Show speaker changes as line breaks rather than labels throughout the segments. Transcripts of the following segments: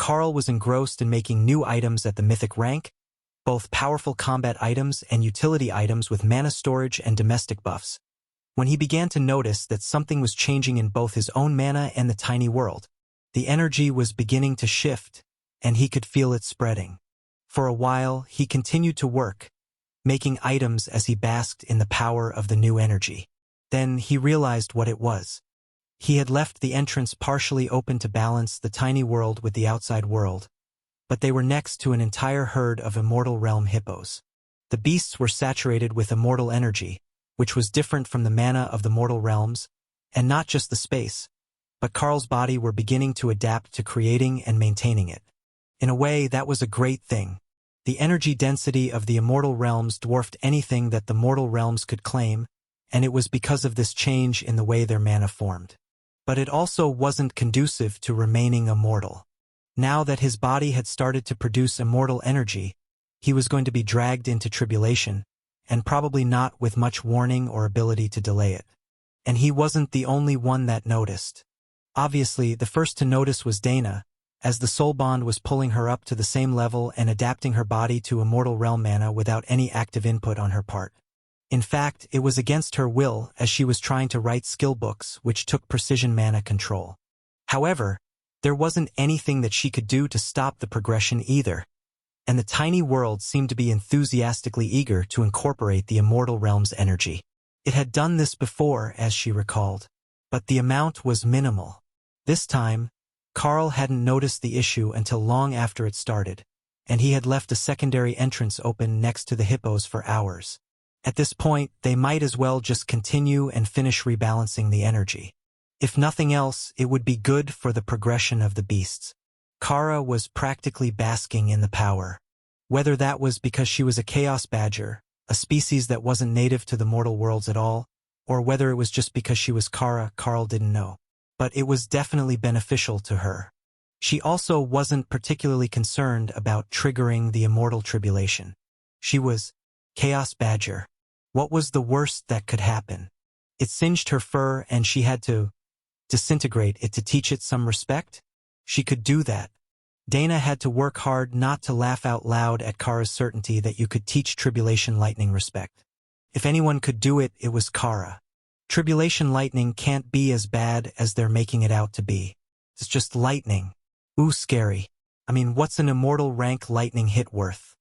Carl was engrossed in making new items at the mythic rank, both powerful combat items and utility items with mana storage and domestic buffs, when he began to notice that something was changing in both his own mana and the tiny world. The energy was beginning to shift, and he could feel it spreading. For a while, he continued to work, making items as he basked in the power of the new energy. Then he realized what it was. He had left the entrance partially open to balance the tiny world with the outside world, but they were next to an entire herd of Immortal Realm hippos. The beasts were saturated with immortal energy, which was different from the mana of the mortal realms, and not just the space, but Carl's body were beginning to adapt to creating and maintaining it. In a way, that was a great thing. The energy density of the immortal realms dwarfed anything that the mortal realms could claim, and it was because of this change in the way their mana formed. But it also wasn't conducive to remaining immortal. Now that his body had started to produce immortal energy, he was going to be dragged into tribulation, and probably not with much warning or ability to delay it. And he wasn't the only one that noticed. Obviously, the first to notice was Dana, as the soul bond was pulling her up to the same level and adapting her body to immortal realm mana without any active input on her part. In fact, it was against her will, as she was trying to write skill books which took precision mana control. However, there wasn't anything that she could do to stop the progression either, and the tiny world seemed to be enthusiastically eager to incorporate the immortal realm's energy. It had done this before, as she recalled, but the amount was minimal. This time, Carl hadn't noticed the issue until long after it started, and he had left a secondary entrance open next to the hippos for hours. At this point, they might as well just continue and finish rebalancing the energy. If nothing else, it would be good for the progression of the beasts. Kara was practically basking in the power. Whether that was because she was a chaos badger, a species that wasn't native to the mortal worlds at all, or whether it was just because she was Kara, Carl didn't know. But it was definitely beneficial to her. She also wasn't particularly concerned about triggering the immortal tribulation. She was Chaos Badger. What was the worst that could happen? It singed her fur and she had to disintegrate it to teach it some respect? She could do that. Dana had to work hard not to laugh out loud at Kara's certainty that you could teach Tribulation Lightning respect. If anyone could do it, it was Kara. Tribulation Lightning can't be as bad as they're making it out to be. It's just lightning. Ooh, scary. I mean, what's an immortal rank lightning hit worth?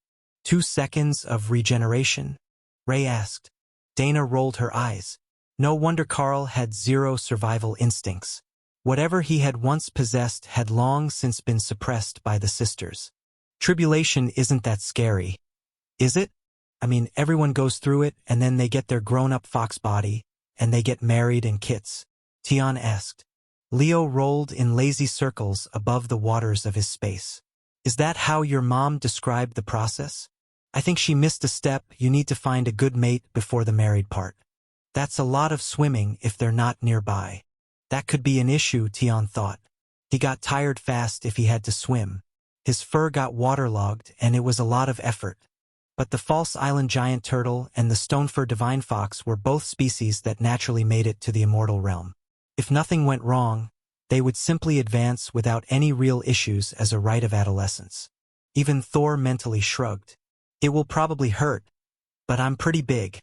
2 seconds of regeneration? Ray asked. Dana rolled her eyes. No wonder Carl had 0 survival instincts. Whatever he had once possessed had long since been suppressed by the sisters. Tribulation isn't that scary, is it? I mean, everyone goes through it and then they get their grown-up fox body, and they get married and kits. Tian asked. Leo rolled in lazy circles above the waters of his space. Is that how your mom described the process? I think she missed a step. You need to find a good mate before the married part. That's a lot of swimming if they're not nearby. That could be an issue, Tian thought. He got tired fast if he had to swim. His fur got waterlogged and it was a lot of effort. But the false island giant turtle and the stonefur divine fox were both species that naturally made it to the immortal realm. If nothing went wrong, they would simply advance without any real issues as a rite of adolescence. Even Thor mentally shrugged. It will probably hurt, but I'm pretty big.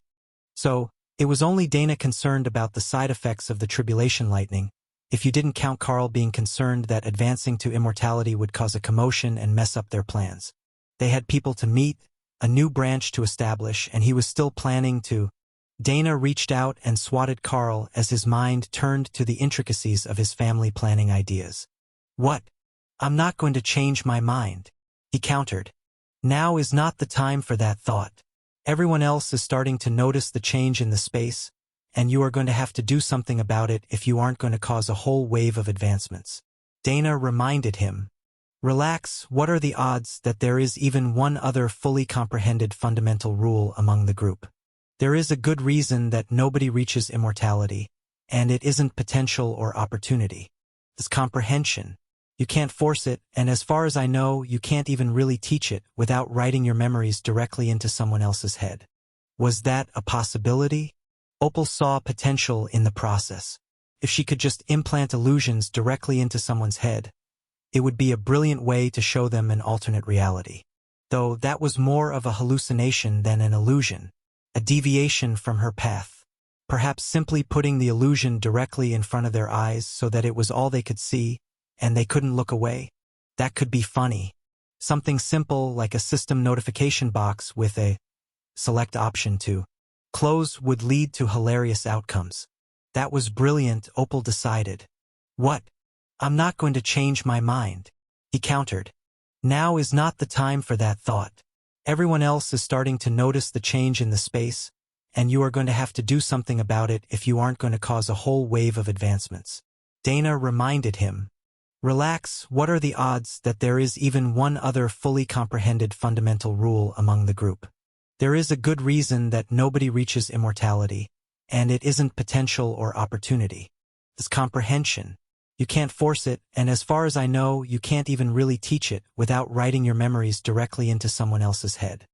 So, it was only Dana concerned about the side effects of the Tribulation Lightning, if you didn't count Carl being concerned that advancing to immortality would cause a commotion and mess up their plans. They had people to meet, a new branch to establish, and he was still planning to. Dana reached out and swatted Carl as his mind turned to the intricacies of his family planning ideas. What? I'm not going to change my mind, he countered. Now is not the time for that thought. Everyone else is starting to notice the change in the space, and you are going to have to do something about it if you aren't going to cause a whole wave of advancements. Dana reminded him. Relax, what are the odds that there is even one other fully comprehended fundamental rule among the group? There is a good reason that nobody reaches immortality, and it isn't potential or opportunity. It's comprehension. You can't force it, and as far as I know, you can't even really teach it without writing your memories directly into someone else's head. Was that a possibility? Opal saw potential in the process. If she could just implant illusions directly into someone's head, It would be a brilliant way to show them an alternate reality. Though that was more of a hallucination than an illusion, a deviation from her path. Perhaps simply putting the illusion directly in front of their eyes so that it was all they could see, and they couldn't look away. That could be funny. Something simple like a system notification box with a select option to close would lead to hilarious outcomes. That was brilliant, Opal decided. What? I'm not going to change my mind, he countered. Now is not the time for that thought. Everyone else is starting to notice the change in the space, and you are going to have to do something about it if you aren't going to cause a whole wave of advancements. Dana reminded him. Relax, what are the odds that there is even one other fully comprehended fundamental rule among the group? There is a good reason that nobody reaches immortality, and it isn't potential or opportunity. It's comprehension. You can't force it, and as far as I know, you can't even really teach it without writing your memories directly into someone else's head.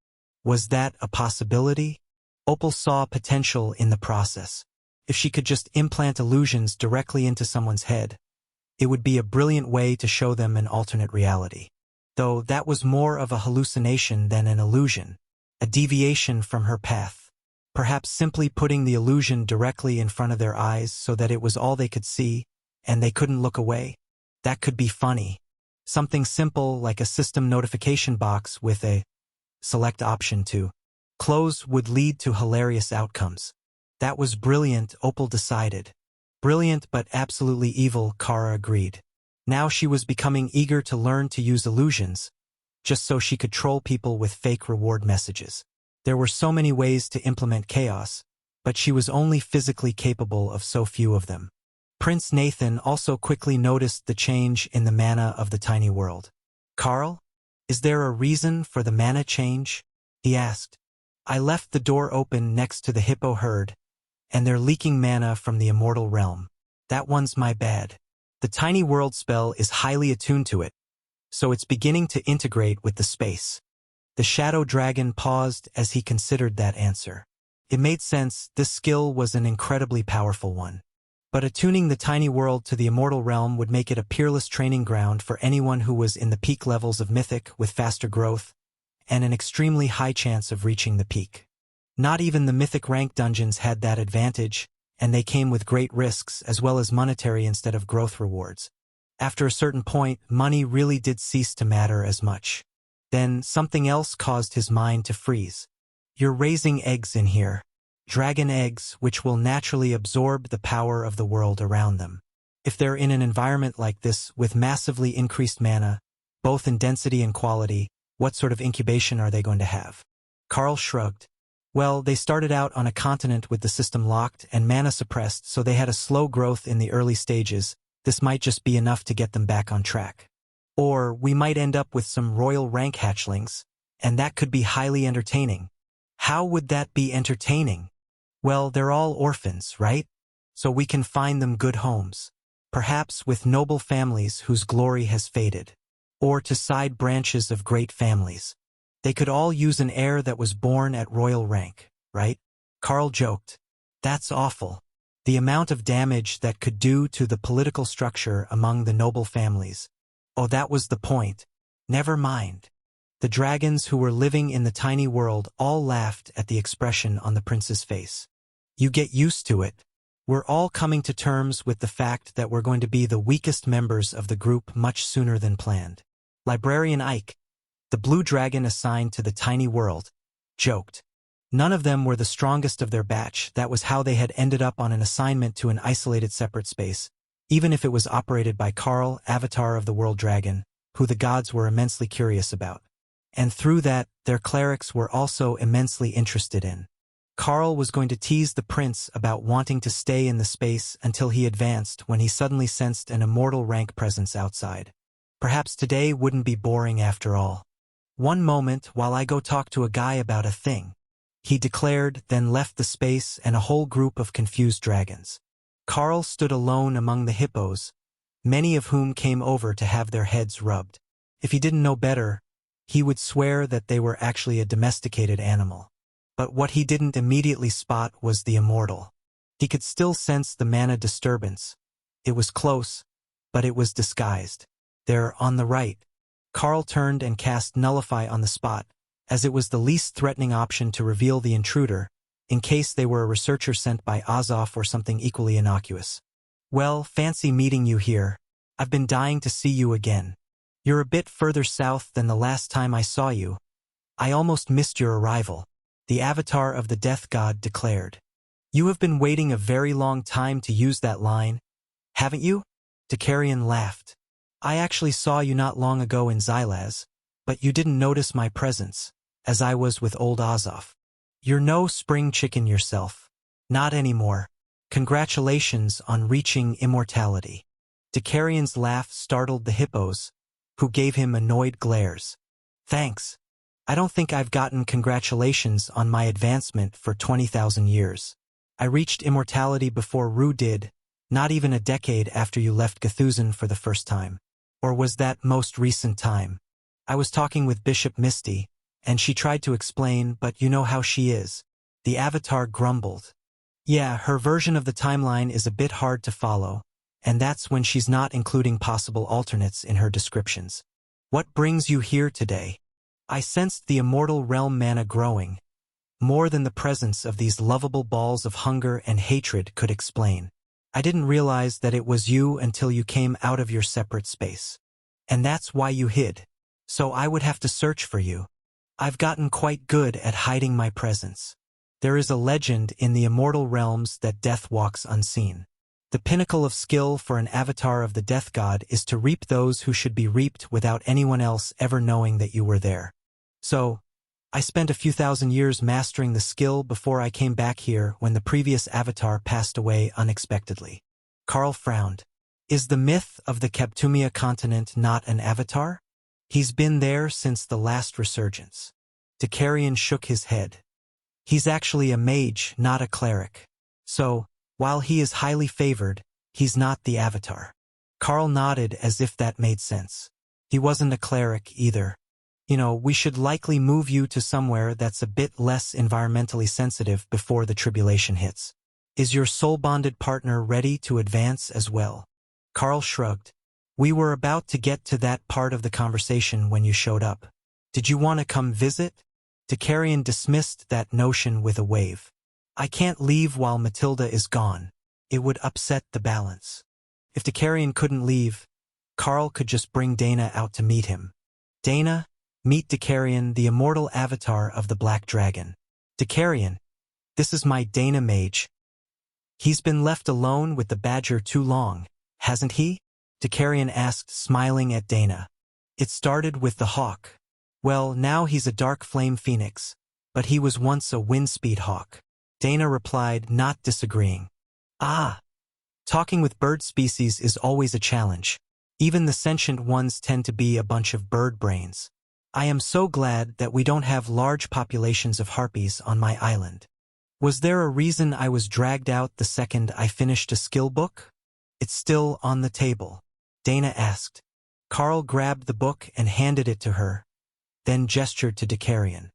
Was that a possibility? Opal saw potential in the process. If she could just implant illusions directly into someone's head, it would be a brilliant way to show them an alternate reality. Though that was more of a hallucination than an illusion, a deviation from her path. Perhaps simply putting the illusion directly in front of their eyes so that it was all they could see, and they couldn't look away. That could be funny. Something simple like a system notification box with a select option to close would lead to hilarious outcomes. That was brilliant, Opal decided. Brilliant but absolutely evil, Kara agreed. Now she was becoming eager to learn to use illusions, just so she could troll people with fake reward messages. There were so many ways to implement chaos, but she was only physically capable of so few of them. Prince Nathan also quickly noticed the change in the mana of the tiny world. Carl, is there a reason for the mana change? He asked. I left the door open next to the hippo herd, and they're leaking mana from the immortal realm. That one's my bad. The tiny world spell is highly attuned to it, so it's beginning to integrate with the space. The shadow dragon paused as he considered that answer. It made sense, this skill was an incredibly powerful one. But attuning the tiny world to the immortal realm would make it a peerless training ground for anyone who was in the peak levels of Mythic with faster growth, and an extremely high chance of reaching the peak. Not even the Mythic rank dungeons had that advantage, and they came with great risks as well as monetary instead of growth rewards. After a certain point, money really did cease to matter as much. Then something else caused his mind to freeze. You're raising eggs in here. Dragon eggs, which will naturally absorb the power of the world around them. If they're in an environment like this with massively increased mana, both in density and quality, what sort of incubation are they going to have? Carl shrugged. Well, they started out on a continent with the system locked and mana suppressed, so they had a slow growth in the early stages. This might just be enough to get them back on track. Or we might end up with some royal rank hatchlings, and that could be highly entertaining. How would that be entertaining? Well, they're all orphans, right? So we can find them good homes. Perhaps with noble families whose glory has faded. Or to side branches of great families. They could all use an heir that was born at royal rank, right? Carl joked. That's awful. The amount of damage that could do to the political structure among the noble families. Oh, that was the point. Never mind. The dragons who were living in the tiny world all laughed at the expression on the prince's face. You get used to it. We're all coming to terms with the fact that we're going to be the weakest members of the group much sooner than planned. Librarian Ike, the blue dragon assigned to the tiny world, joked. None of them were the strongest of their batch. That was how they had ended up on an assignment to an isolated separate space, even if it was operated by Carl, avatar of the world dragon, who the gods were immensely curious about. And through that, their clerics were also immensely interested in. Carl was going to tease the prince about wanting to stay in the space until he advanced when he suddenly sensed an immortal rank presence outside. Perhaps today wouldn't be boring after all. One moment while I go talk to a guy about a thing, he declared, then left the space and a whole group of confused dragons. Carl stood alone among the hippos, many of whom came over to have their heads rubbed. If he didn't know better, he would swear that they were actually a domesticated animal. But what he didn't immediately spot was the immortal. He could still sense the mana disturbance. It was close, but it was disguised. They're on the right. Carl turned and cast Nullify on the spot, as it was the least threatening option to reveal the intruder, in case they were a researcher sent by Azoth or something equally innocuous. Well, fancy meeting you here. I've been dying to see you again. You're a bit further south than the last time I saw you. I almost missed your arrival, the avatar of the Death God declared. You have been waiting a very long time to use that line, haven't you? Dakarian laughed. I actually saw you not long ago in Xylaz, but you didn't notice my presence, as I was with old Azoth. You're no spring chicken yourself. Not anymore. Congratulations on reaching immortality. Dakarian's laugh startled the hippos, who gave him annoyed glares. Thanks. I don't think I've gotten congratulations on my advancement for 20,000 years. I reached immortality before Rue did, not even a decade after you left Gthuzan for the first time. Or was that most recent time? I was talking with Bishop Misty, and she tried to explain, but you know how she is. The avatar grumbled. Yeah, her version of the timeline is a bit hard to follow, and that's when she's not including possible alternates in her descriptions. What brings you here today? I sensed the immortal realm mana growing, more than the presence of these lovable balls of hunger and hatred could explain. I didn't realize that it was you until you came out of your separate space. And that's why you hid. So I would have to search for you. I've gotten quite good at hiding my presence. There is a legend in the immortal realms that death walks unseen. The pinnacle of skill for an avatar of the Death God is to reap those who should be reaped without anyone else ever knowing that you were there. So, I spent a few thousand years mastering the skill before I came back here when the previous avatar passed away unexpectedly. Carl frowned. Is the myth of the Keptumia continent not an avatar? He's been there since the last resurgence. Dakarian shook his head. He's actually a mage, not a cleric. So, while he is highly favored, he's not the avatar. Carl nodded as if that made sense. He wasn't a cleric either. You know, we should likely move you to somewhere that's a bit less environmentally sensitive before the tribulation hits. Is your soul-bonded partner ready to advance as well? Carl shrugged. We were about to get to that part of the conversation when you showed up. Did you want to come visit? Dakarian dismissed that notion with a wave. I can't leave while Matilda is gone. It would upset the balance. If Dakarian couldn't leave, Carl could just bring Dana out to meet him. Dana, meet Dakarian, the immortal avatar of the Black Dragon. Dakarian, this is my Dana mage. He's been left alone with the badger too long, hasn't he? Dakarian asked, smiling at Dana. It started with the hawk. Well, now he's a dark flame phoenix, but he was once a windspeed hawk. Dana replied, not disagreeing. Ah, talking with bird species is always a challenge. Even the sentient ones tend to be a bunch of bird brains. I am so glad that we don't have large populations of harpies on my island. Was there a reason I was dragged out the second I finished a skill book? It's still on the table, Dana asked. Carl grabbed the book and handed it to her, then gestured to Dakarian.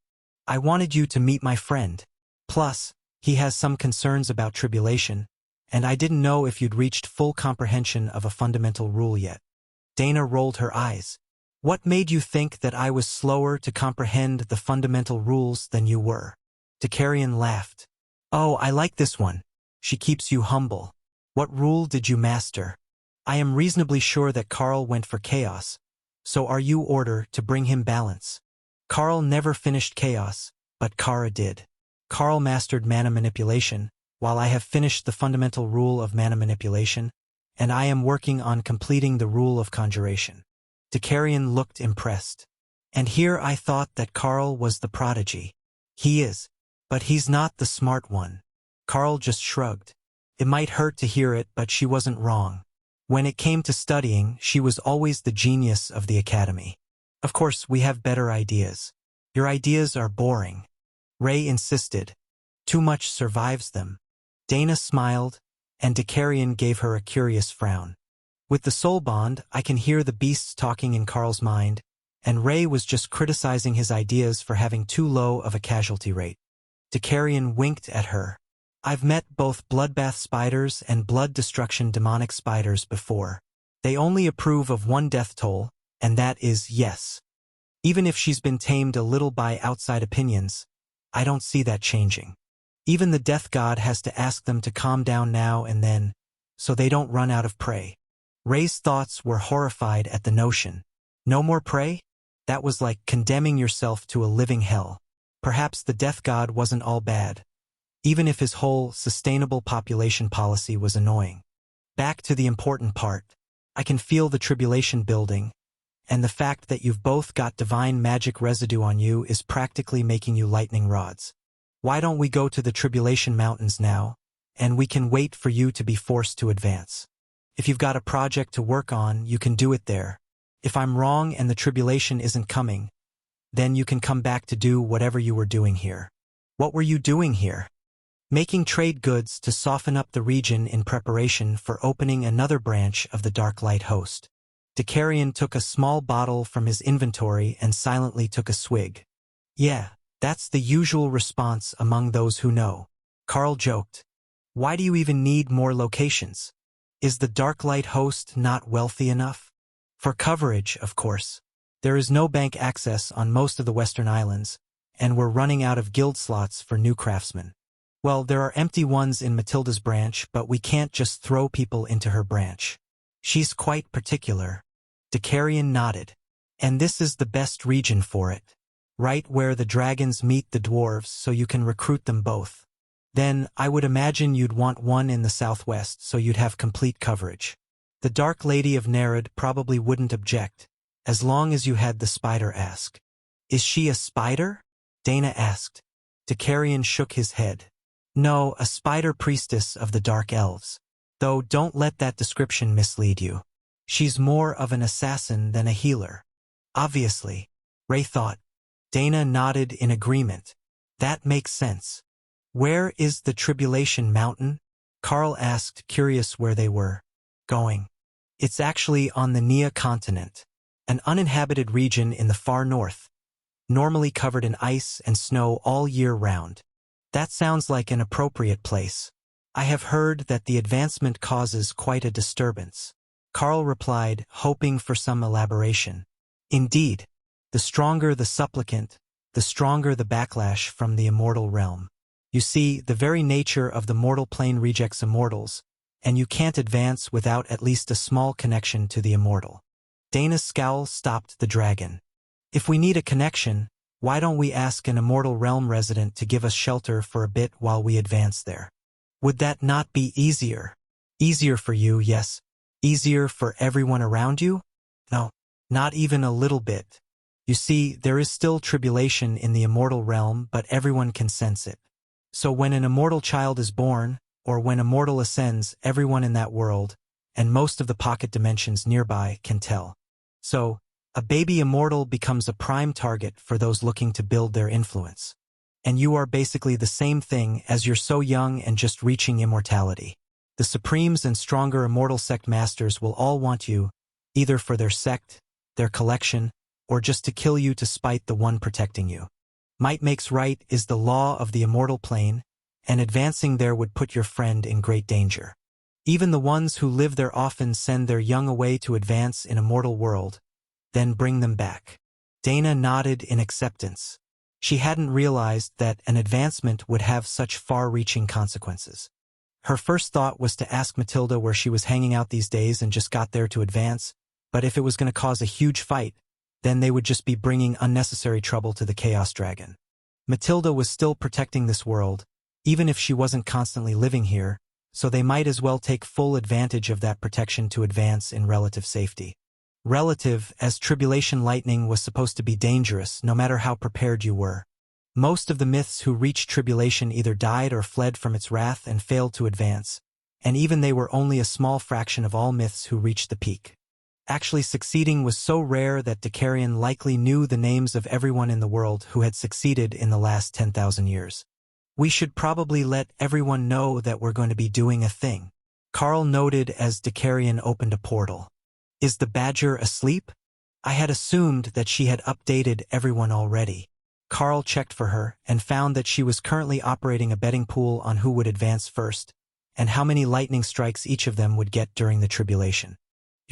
I wanted you to meet my friend. Plus, he has some concerns about tribulation, and I didn't know if you'd reached full comprehension of a fundamental rule yet. Dana rolled her eyes. What made you think that I was slower to comprehend the fundamental rules than you were? Dakarian laughed. Oh, I like this one. She keeps you humble. What rule did you master? I am reasonably sure that Carl went for chaos. So are you order to bring him balance? Carl never finished chaos, but Kara did. Carl mastered mana manipulation, while I have finished the fundamental rule of mana manipulation, and I am working on completing the rule of conjuration. Dakarian looked impressed. And here I thought that Carl was the prodigy. He is, but he's not the smart one. Carl just shrugged. It might hurt to hear it, but she wasn't wrong. When it came to studying, she was always the genius of the academy. Of course, we have better ideas. Your ideas are boring. Ray insisted. Too much survives them. Dana smiled, and Dakarian gave her a curious frown. With the soul bond, I can hear the beasts talking in Carl's mind, and Ray was just criticizing his ideas for having too low of a casualty rate. Dakarian winked at her. I've met both bloodbath spiders and blood destruction demonic spiders before. They only approve of one death toll, and that is yes. Even if she's been tamed a little by outside opinions, I don't see that changing. Even the death god has to ask them to calm down now and then, so they don't run out of prey. Ray's thoughts were horrified at the notion. No more prey? That was like condemning yourself to a living hell. Perhaps the death god wasn't all bad, even if his whole sustainable population policy was annoying. Back to the important part. I can feel the tribulation building, and the fact that you've both got divine magic residue on you is practically making you lightning rods. Why don't we go to the Tribulation Mountains now, and we can wait for you to be forced to advance. If you've got a project to work on, you can do it there. If I'm wrong and the tribulation isn't coming, then you can come back to do whatever you were doing here. What were you doing here? Making trade goods to soften up the region in preparation for opening another branch of the Dark Light Host. Dakarian took a small bottle from his inventory and silently took a swig. Yeah, that's the usual response among those who know. Carl joked. Why do you even need more locations? Is the Dark Light Host not wealthy enough? For coverage, of course. There is no bank access on most of the Western Islands, and we're running out of guild slots for new craftsmen. Well, there are empty ones in Matilda's branch, but we can't just throw people into her branch. She's quite particular. Dakarian nodded. And this is the best region for it. Right where the dragons meet the dwarves, so you can recruit them both. Then, I would imagine you'd want one in the southwest, so you'd have complete coverage. The Dark Lady of Nereid probably wouldn't object, as long as you had the spider ask. Is she a spider? Dana asked. Dakarian shook his head. No, a spider priestess of the Dark Elves. Though don't let that description mislead you. She's more of an assassin than a healer. Obviously, Ray thought. Dana nodded in agreement. That makes sense. Where is the Tribulation Mountain? Carl asked, curious where they were going. It's actually on the Nia continent, an uninhabited region in the far north, normally covered in ice and snow all year round. That sounds like an appropriate place. I have heard that the advancement causes quite a disturbance. Carl replied, hoping for some elaboration. Indeed, the stronger the supplicant, the stronger the backlash from the immortal realm. You see, the very nature of the mortal plane rejects immortals, and you can't advance without at least a small connection to the immortal. Dana's scowl stopped the dragon. If we need a connection, why don't we ask an immortal realm resident to give us shelter for a bit while we advance there? Would that not be easier? Easier for you, yes. Easier for everyone around you? No, not even a little bit. You see, there is still tribulation in the immortal realm, but everyone can sense it. So when an immortal child is born, or when a mortal ascends, everyone in that world, and most of the pocket dimensions nearby, can tell. So, a baby immortal becomes a prime target for those looking to build their influence. And you are basically the same thing as you're so young and just reaching immortality. The Supremes and stronger immortal sect masters will all want you, either for their sect, their collection, or just to kill you to spite the one protecting you. Might makes right is the law of the immortal plane, and advancing there would put your friend in great danger. Even the ones who live there often send their young away to advance in a mortal world, then bring them back. Dana nodded in acceptance. She hadn't realized that an advancement would have such far-reaching consequences. Her first thought was to ask Matilda where she was hanging out these days and just got there to advance, but if it was going to cause a huge fight, then they would just be bringing unnecessary trouble to the Chaos Dragon. Matilda was still protecting this world, even if she wasn't constantly living here, so they might as well take full advantage of that protection to advance in relative safety. Relative, as tribulation lightning was supposed to be dangerous no matter how prepared you were. Most of the myths who reached tribulation either died or fled from its wrath and failed to advance, and even they were only a small fraction of all myths who reached the peak. Actually succeeding was so rare that Dakarian likely knew the names of everyone in the world who had succeeded in the last 10,000 years. We should probably let everyone know that we're going to be doing a thing, Carl noted as Dakarian opened a portal. Is the badger asleep? I had assumed that she had updated everyone already. Carl checked for her and found that she was currently operating a betting pool on who would advance first, and how many lightning strikes each of them would get during the tribulation.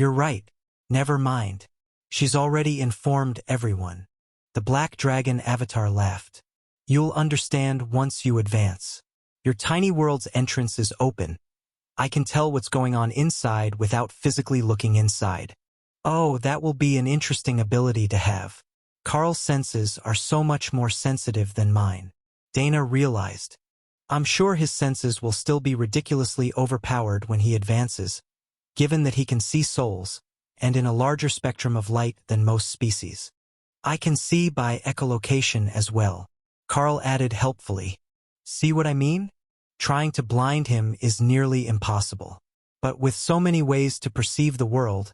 You're right. Never mind. She's already informed everyone. The Black Dragon Avatar laughed. You'll understand once you advance. Your tiny world's entrance is open. I can tell what's going on inside without physically looking inside. Oh, that will be an interesting ability to have. Carl's senses are so much more sensitive than mine. Dana realized. I'm sure his senses will still be ridiculously overpowered when he advances, given that he can see souls, and in a larger spectrum of light than most species. I can see by echolocation as well, Carl added helpfully. See what I mean? Trying to blind him is nearly impossible. But with so many ways to perceive the world,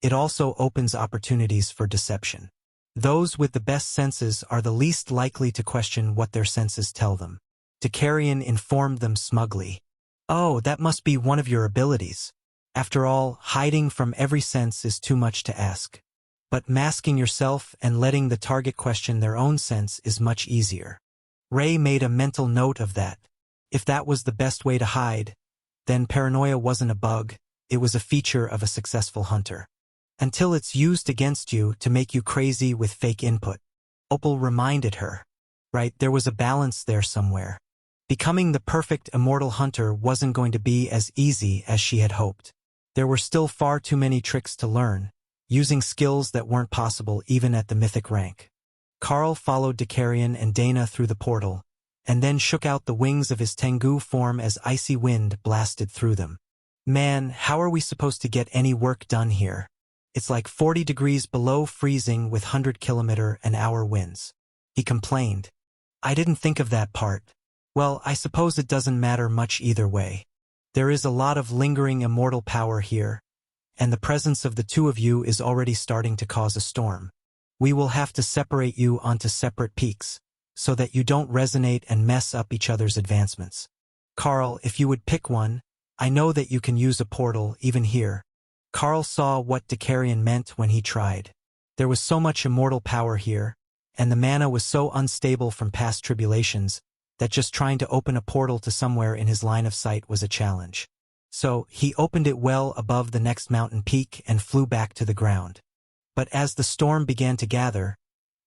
it also opens opportunities for deception. Those with the best senses are the least likely to question what their senses tell them. Dakarian informed them smugly. Oh, that must be one of your abilities. After all, hiding from every sense is too much to ask. But masking yourself and letting the target question their own sense is much easier. Ray made a mental note of that. If that was the best way to hide, then paranoia wasn't a bug, it was a feature of a successful hunter. Until it's used against you to make you crazy with fake input. Opal reminded her. Right, there was a balance there somewhere. Becoming the perfect immortal hunter wasn't going to be as easy as she had hoped. There were still far too many tricks to learn, using skills that weren't possible even at the mythic rank. Carl followed Dakarian and Dana through the portal, and then shook out the wings of his Tengu form as icy wind blasted through them. Man, how are we supposed to get any work done here? It's like 40 degrees below freezing with 100-kilometer-an-hour winds. He complained. I didn't think of that part. Well, I suppose it doesn't matter much either way. There is a lot of lingering immortal power here, and the presence of the two of you is already starting to cause a storm. We will have to separate you onto separate peaks, so that you don't resonate and mess up each other's advancements. Carl, if you would pick one, I know that you can use a portal even here. Carl saw what Dakarian meant when he tried. There was so much immortal power here, and the mana was so unstable from past tribulations, that just trying to open a portal to somewhere in his line of sight was a challenge. So, he opened it well above the next mountain peak and flew back to the ground. But as the storm began to gather,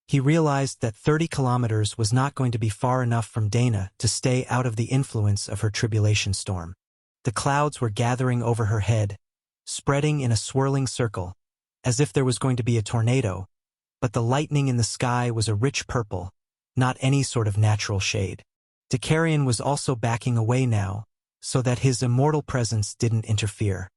he realized that 30 kilometers was not going to be far enough from Dana to stay out of the influence of her tribulation storm. The clouds were gathering over her head, spreading in a swirling circle, as if there was going to be a tornado, but the lightning in the sky was a rich purple, not any sort of natural shade. Dakarian was also backing away now, so that his immortal presence didn't interfere.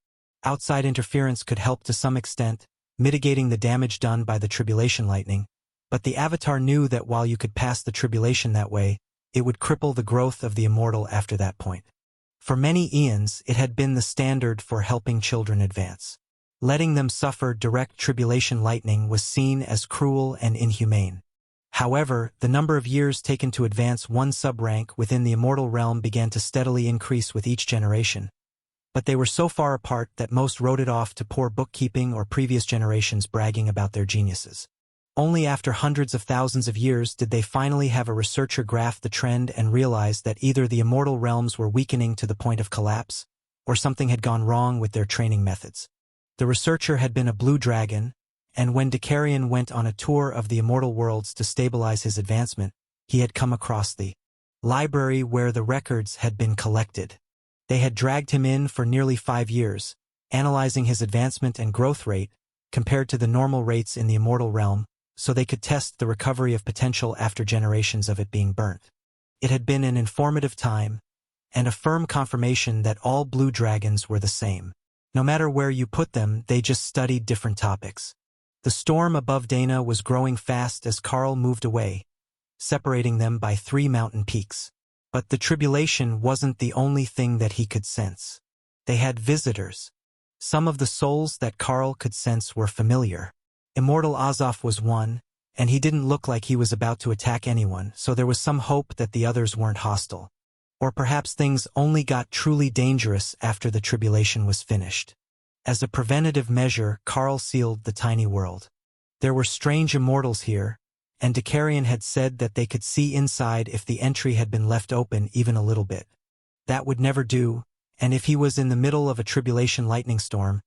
Outside interference could help to some extent, mitigating the damage done by the tribulation lightning, but the Avatar knew that while you could pass the tribulation that way, it would cripple the growth of the immortal after that point. For many eons, it had been the standard for helping children advance. Letting them suffer direct tribulation lightning was seen as cruel and inhumane. However, the number of years taken to advance one sub-rank within the immortal realm began to steadily increase with each generation. But they were so far apart that most wrote it off to poor bookkeeping or previous generations bragging about their geniuses. Only after hundreds of thousands of years did they finally have a researcher graph the trend and realize that either the immortal realms were weakening to the point of collapse, or something had gone wrong with their training methods. The researcher had been a blue dragon, and when Dakarian went on a tour of the immortal worlds to stabilize his advancement, he had come across the library where the records had been collected. They had dragged him in for nearly 5 years, analyzing his advancement and growth rate compared to the normal rates in the immortal realm, so they could test the recovery of potential after generations of it being burnt. It had been an informative time, and a firm confirmation that all blue dragons were the same. No matter where you put them, they just studied different topics. The storm above Dana was growing fast as Carl moved away, separating them by 3 mountain peaks. But the tribulation wasn't the only thing that he could sense. They had visitors. Some of the souls that Carl could sense were familiar. Immortal Azoth was one, and he didn't look like he was about to attack anyone, so there was some hope that the others weren't hostile. Or perhaps things only got truly dangerous after the tribulation was finished. As a preventative measure, Carl sealed the tiny world. There were strange immortals here, and Dakarian had said that they could see inside if the entry had been left open even a little bit. That would never do, and if he was in the middle of a tribulation lightning storm,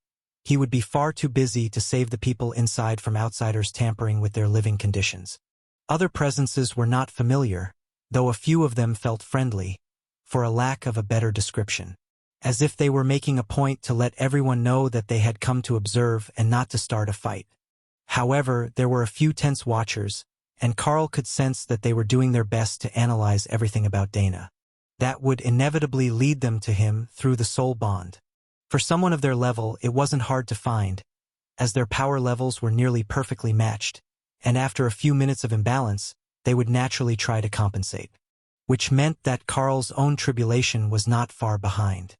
He would be far too busy to save the people inside from outsiders tampering with their living conditions. Other presences were not familiar, though a few of them felt friendly, for a lack of a better description. As if they were making a point to let everyone know that they had come to observe and not to start a fight. However, there were a few tense watchers, and Carl could sense that they were doing their best to analyze everything about Dana. That would inevitably lead them to him through the soul bond. For someone of their level, it wasn't hard to find, as their power levels were nearly perfectly matched, and after a few minutes of imbalance, they would naturally try to compensate. Which meant that Carl's own tribulation was not far behind.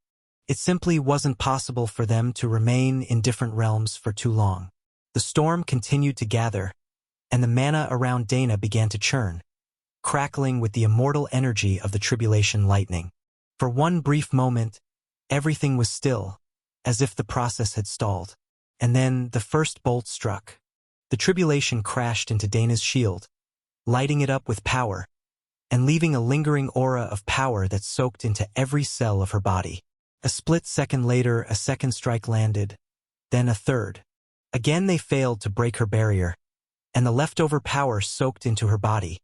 It simply wasn't possible for them to remain in different realms for too long. The storm continued to gather, and the mana around Dana began to churn, crackling with the immortal energy of the tribulation lightning. For one brief moment, everything was still, as if the process had stalled. And then the first bolt struck. The tribulation crashed into Dana's shield, lighting it up with power, and leaving a lingering aura of power that soaked into every cell of her body. A split second later, a second strike landed, then a third. Again they failed to break her barrier, and the leftover power soaked into her body,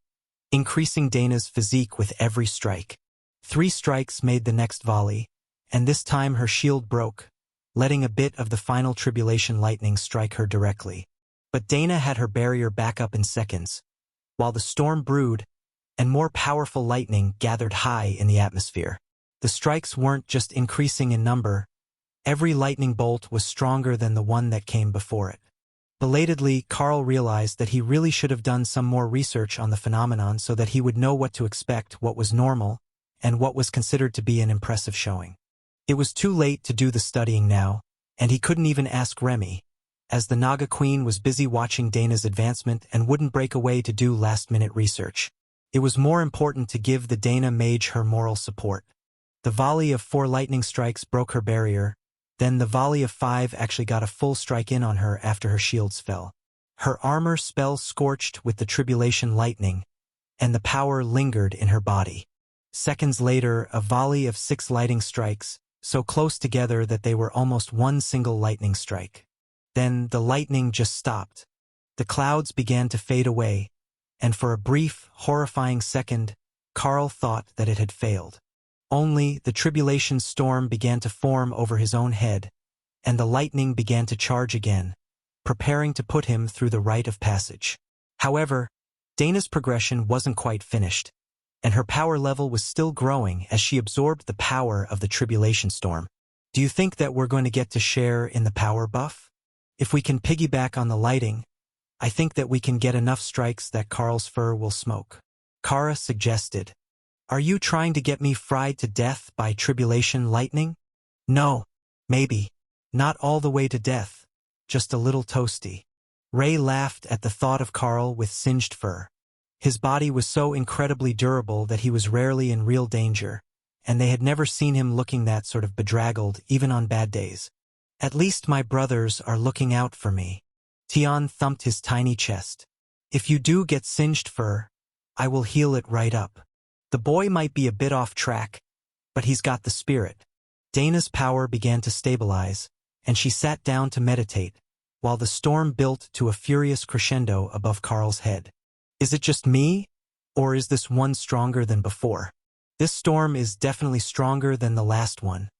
increasing Dana's physique with every strike. 3 strikes made the next volley, and this time her shield broke, letting a bit of the final tribulation lightning strike her directly. But Dana had her barrier back up in seconds, while the storm brewed, and more powerful lightning gathered high in the atmosphere. The strikes weren't just increasing in number, every lightning bolt was stronger than the one that came before it. Belatedly, Carl realized that he really should have done some more research on the phenomenon so that he would know what to expect, what was normal, and what was considered to be an impressive showing. It was too late to do the studying now, and he couldn't even ask Remy, as the Naga Queen was busy watching Dana's advancement and wouldn't break away to do last-minute research. It was more important to give the Dana mage her moral support. The volley of 4 lightning strikes broke her barrier, then the volley of 5 actually got a full strike in on her after her shields fell. Her armor spell scorched with the tribulation lightning, and the power lingered in her body. Seconds later, a volley of 6 lightning strikes, so close together that they were almost one single lightning strike. Then the lightning just stopped. The clouds began to fade away, and for a brief, horrifying second, Carl thought that it had failed. Only the tribulation storm began to form over his own head, and the lightning began to charge again, preparing to put him through the rite of passage. However, Dana's progression wasn't quite finished, and her power level was still growing as she absorbed the power of the tribulation storm. Do you think that we're going to get to share in the power buff? If we can piggyback on the lighting, I think that we can get enough strikes that Carl's fur will smoke. Kara suggested. Are you trying to get me fried to death by tribulation lightning? No, maybe. Not all the way to death, just a little toasty. Ray laughed at the thought of Carl with singed fur. His body was so incredibly durable that he was rarely in real danger, and they had never seen him looking that sort of bedraggled even on bad days. At least my brothers are looking out for me. Tian thumped his tiny chest. If you do get singed fur, I will heal it right up. The boy might be a bit off track, but he's got the spirit. Dana's power began to stabilize, and she sat down to meditate, while the storm built to a furious crescendo above Carl's head. Is it just me, or is this one stronger than before? This storm is definitely stronger than the last one.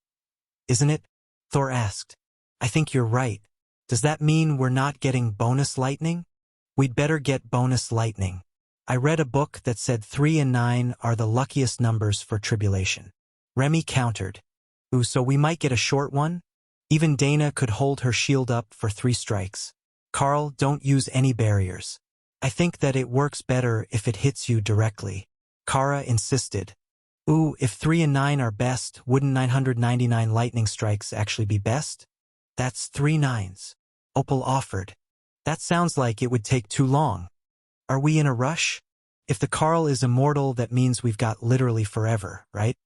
Isn't it? Thor asked. I think you're right. Does that mean we're not getting bonus lightning? We'd better get bonus lightning. I read a book that said 3 and 9 are the luckiest numbers for tribulation. Remy countered. Ooh, so we might get a short one? Even Dana could hold her shield up for 3 strikes. Carl, don't use any barriers. I think that it works better if it hits you directly. Kara insisted. Ooh, if 3 and 9 are best, wouldn't 999 lightning strikes actually be best? That's 3 nines. Opal offered. That sounds like it would take too long. Are we in a rush? If the Carl is immortal, that means we've got literally forever, right?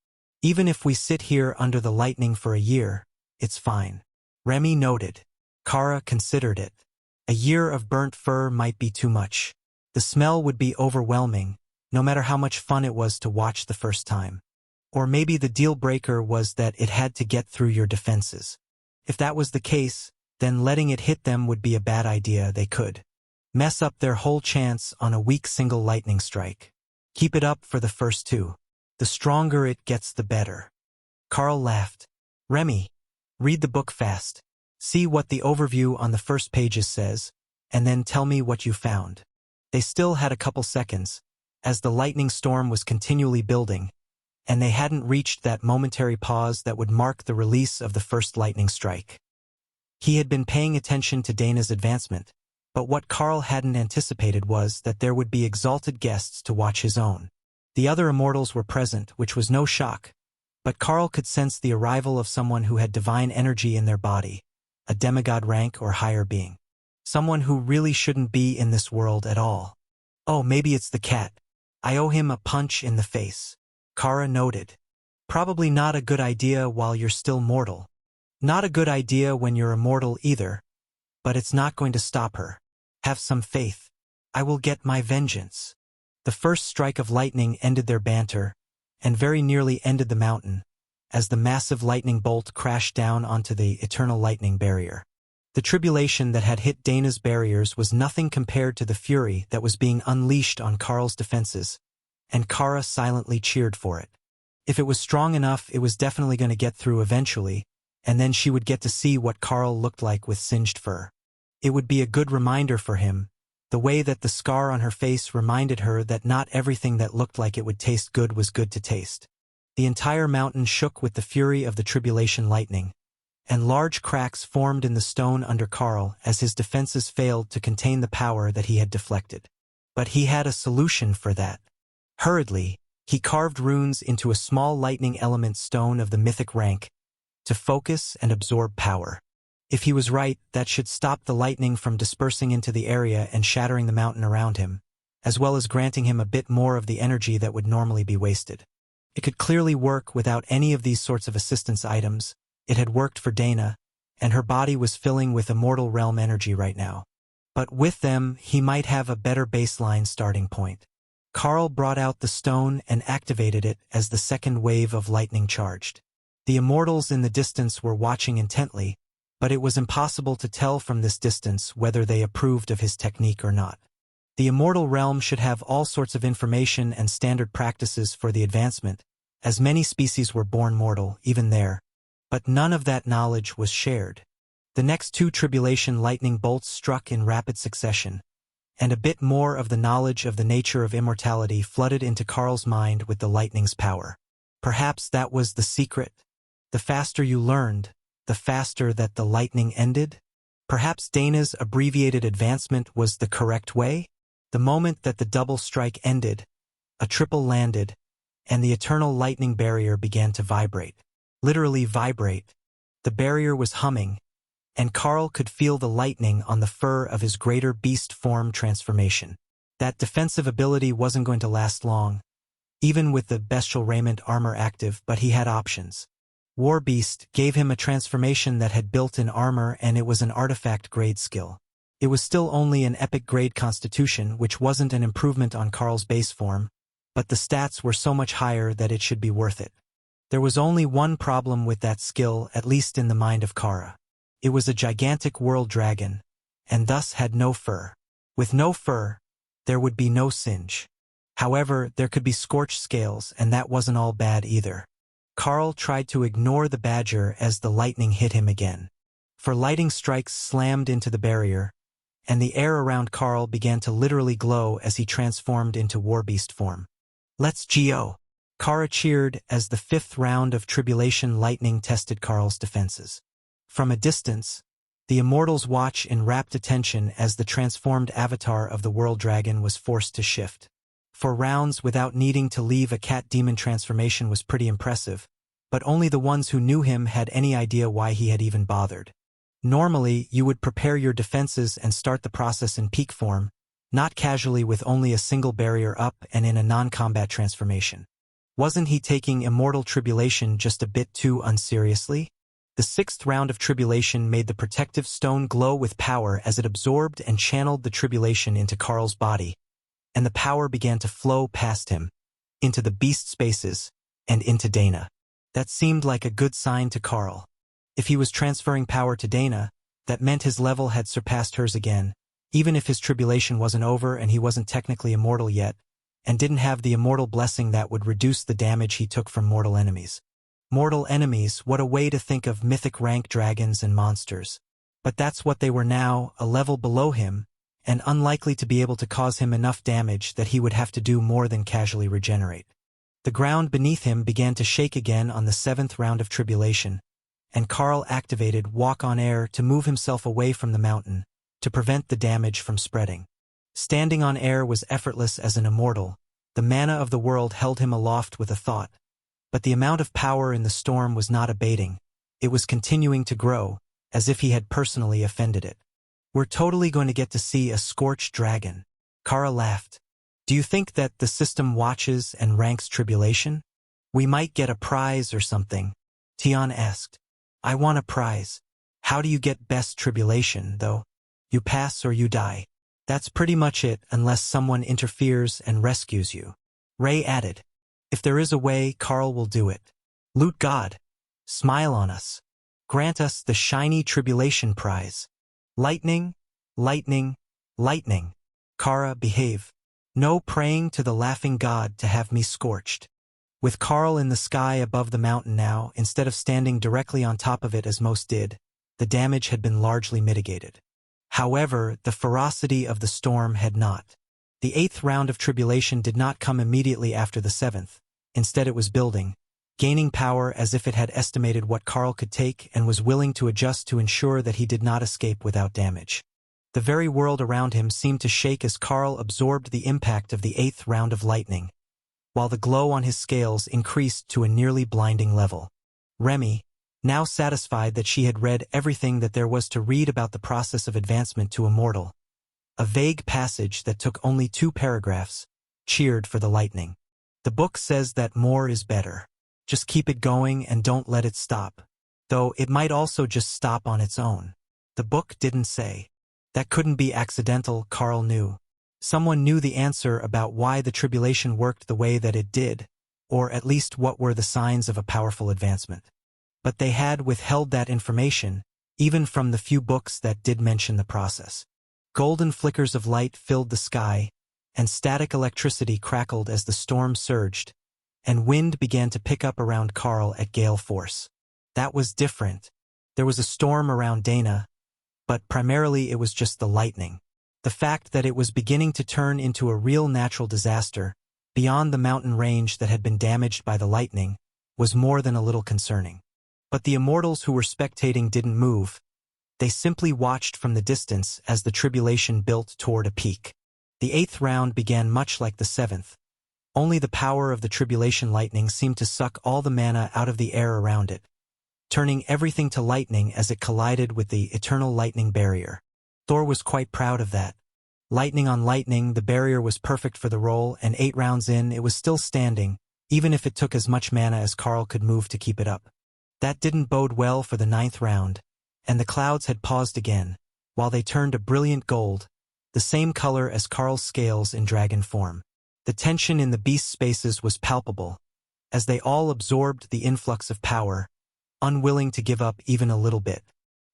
Even if we sit here under the lightning for a year, it's fine. Remy noted. Kara considered it. A year of burnt fur might be too much. The smell would be overwhelming, no matter how much fun it was to watch the first time. Or maybe the deal breaker was that it had to get through your defenses. If that was the case, then letting it hit them would be a bad idea. They could mess up their whole chance on a weak single lightning strike. Keep it up for the first two. The stronger it gets, the better. Carl laughed. Remy, read the book fast. See what the overview on the first pages says, and then tell me what you found. They still had a couple seconds, as the lightning storm was continually building, and they hadn't reached that momentary pause that would mark the release of the first lightning strike. He had been paying attention to Dana's advancement, but what Carl hadn't anticipated was that there would be exalted guests to watch his own. The other immortals were present, which was no shock, but Carl could sense the arrival of someone who had divine energy in their body, a demigod rank or higher being. Someone who really shouldn't be in this world at all. Oh, maybe it's the cat. I owe him a punch in the face. Kara noted. Probably not a good idea while you're still mortal. Not a good idea when you're immortal either, but it's not going to stop her. Have some faith. I will get my vengeance. The first strike of lightning ended their banter, and very nearly ended the mountain, as the massive lightning bolt crashed down onto the eternal lightning barrier. The tribulation that had hit Dana's barriers was nothing compared to the fury that was being unleashed on Carl's defenses, and Kara silently cheered for it. If it was strong enough, it was definitely going to get through eventually, and then she would get to see what Carl looked like with singed fur. It would be a good reminder for him, the way that the scar on her face reminded her that not everything that looked like it would taste good was good to taste. The entire mountain shook with the fury of the tribulation lightning, and large cracks formed in the stone under Carl as his defenses failed to contain the power that he had deflected. But he had a solution for that. Hurriedly, he carved runes into a small lightning element stone of the mythic rank to focus and absorb power. If he was right, that should stop the lightning from dispersing into the area and shattering the mountain around him, as well as granting him a bit more of the energy that would normally be wasted. It could clearly work without any of these sorts of assistance items. It had worked for Dana, and her body was filling with immortal realm energy right now. But with them, he might have a better baseline starting point. Carl brought out the stone and activated it as the second wave of lightning charged. The immortals in the distance were watching intently, but it was impossible to tell from this distance whether they approved of his technique or not. The immortal realm should have all sorts of information and standard practices for the advancement, as many species were born mortal, even there. But none of that knowledge was shared. The next two tribulation lightning bolts struck in rapid succession, and a bit more of the knowledge of the nature of immortality flooded into Carl's mind with the lightning's power. Perhaps that was the secret. The faster you learned, the faster that the lightning ended? Perhaps Dana's abbreviated advancement was the correct way? The moment that the double strike ended, a triple landed, and the eternal lightning barrier began to vibrate. Literally vibrate. The barrier was humming, and Carl could feel the lightning on the fur of his greater beast form transformation. That defensive ability wasn't going to last long, even with the bestial raiment armor active, but he had options. War Beast gave him a transformation that had built-in armor, and it was an artifact-grade skill. It was still only an epic-grade constitution, which wasn't an improvement on Carl's base form, but the stats were so much higher that it should be worth it. There was only one problem with that skill, at least in the mind of Kara. It was a gigantic world dragon, and thus had no fur. With no fur, there would be no singe. However, there could be scorched scales, and that wasn't all bad either. Carl tried to ignore the badger as the lightning hit him again. For lightning strikes slammed into the barrier, and the air around Carl began to literally glow as he transformed into Warbeast form. Let's go! Kara cheered as the fifth round of tribulation lightning tested Carl's defenses. From a distance, the immortals watch in rapt attention as the transformed avatar of the world dragon was forced to shift. For rounds without needing to leave a cat-demon transformation was pretty impressive, but only the ones who knew him had any idea why he had even bothered. Normally, you would prepare your defenses and start the process in peak form, not casually with only a single barrier up and in a non-combat transformation. Wasn't he taking immortal tribulation just a bit too unseriously? The sixth round of tribulation made the protective stone glow with power as it absorbed and channeled the tribulation into Carl's body, and the power began to flow past him, into the beast spaces, and into Dana. That seemed like a good sign to Carl. If he was transferring power to Dana, That meant his level had surpassed hers again, even if his tribulation wasn't over and he wasn't technically immortal yet, and didn't have the immortal blessing that would reduce the damage he took from mortal enemies. Mortal enemies, what a way to think of mythic rank dragons and monsters. But that's what they were now, a level below him, and unlikely to be able to cause him enough damage that he would have to do more than casually regenerate. The ground beneath him began to shake again on the 7th round of tribulation, and Karl activated Walk on Air to move himself away from the mountain, to prevent the damage from spreading. Standing on air was effortless as an immortal. The mana of the world held him aloft with a thought. But the amount of power in the storm was not abating. It was continuing to grow, as if he had personally offended it. We're totally going to get to see a scorched dragon. Kara laughed. Do you think that the system watches and ranks tribulation? We might get a prize or something. Tion asked. I want a prize. How do you get best tribulation, though? You pass or you die. That's pretty much it unless someone interferes and rescues you. Ray added. If there is a way, Karl will do it. Loot God. Smile on us. Grant us the shiny tribulation prize. Lightning, lightning, lightning. Kara, behave. No praying to the laughing god to have me scorched. With Karl in the sky above the mountain now, instead of standing directly on top of it as most did, the damage had been largely mitigated. However, the ferocity of the storm had not. The 8th round of tribulation did not come immediately after the 7th. Instead it was building, gaining power as if it had estimated what Karl could take and was willing to adjust to ensure that he did not escape without damage. The very world around him seemed to shake as Karl absorbed the impact of the 8th round of lightning, while the glow on his scales increased to a nearly blinding level. Remy, now satisfied that she had read everything that there was to read about the process of advancement to immortal, a vague passage that took only 2 paragraphs, cheered for the lightning. The book says that more is better. Just keep it going and don't let it stop. Though it might also just stop on its own. The book didn't say. That couldn't be accidental, Karl knew. Someone knew the answer about why the tribulation worked the way that it did, or at least what were the signs of a powerful advancement. But they had withheld that information, even from the few books that did mention the process. Golden flickers of light filled the sky, and static electricity crackled as the storm surged, and wind began to pick up around Karl at gale force. That was different. There was a storm around Dana, but primarily it was just the lightning. The fact that it was beginning to turn into a real natural disaster, beyond the mountain range that had been damaged by the lightning, was more than a little concerning. But the immortals who were spectating didn't move. They simply watched from the distance as the tribulation built toward a peak. The 8th round began much like the 7th. Only the power of the tribulation lightning seemed to suck all the mana out of the air around it, turning everything to lightning as it collided with the eternal lightning barrier. Thor was quite proud of that. Lightning on lightning, the barrier was perfect for the role, and 8 rounds in, it was still standing, even if it took as much mana as Karl could move to keep it up. That didn't bode well for the 9th round, and the clouds had paused again, while they turned a brilliant gold, the same color as Karl's scales in dragon form. The tension in the beast's spaces was palpable, as they all absorbed the influx of power, unwilling to give up even a little bit.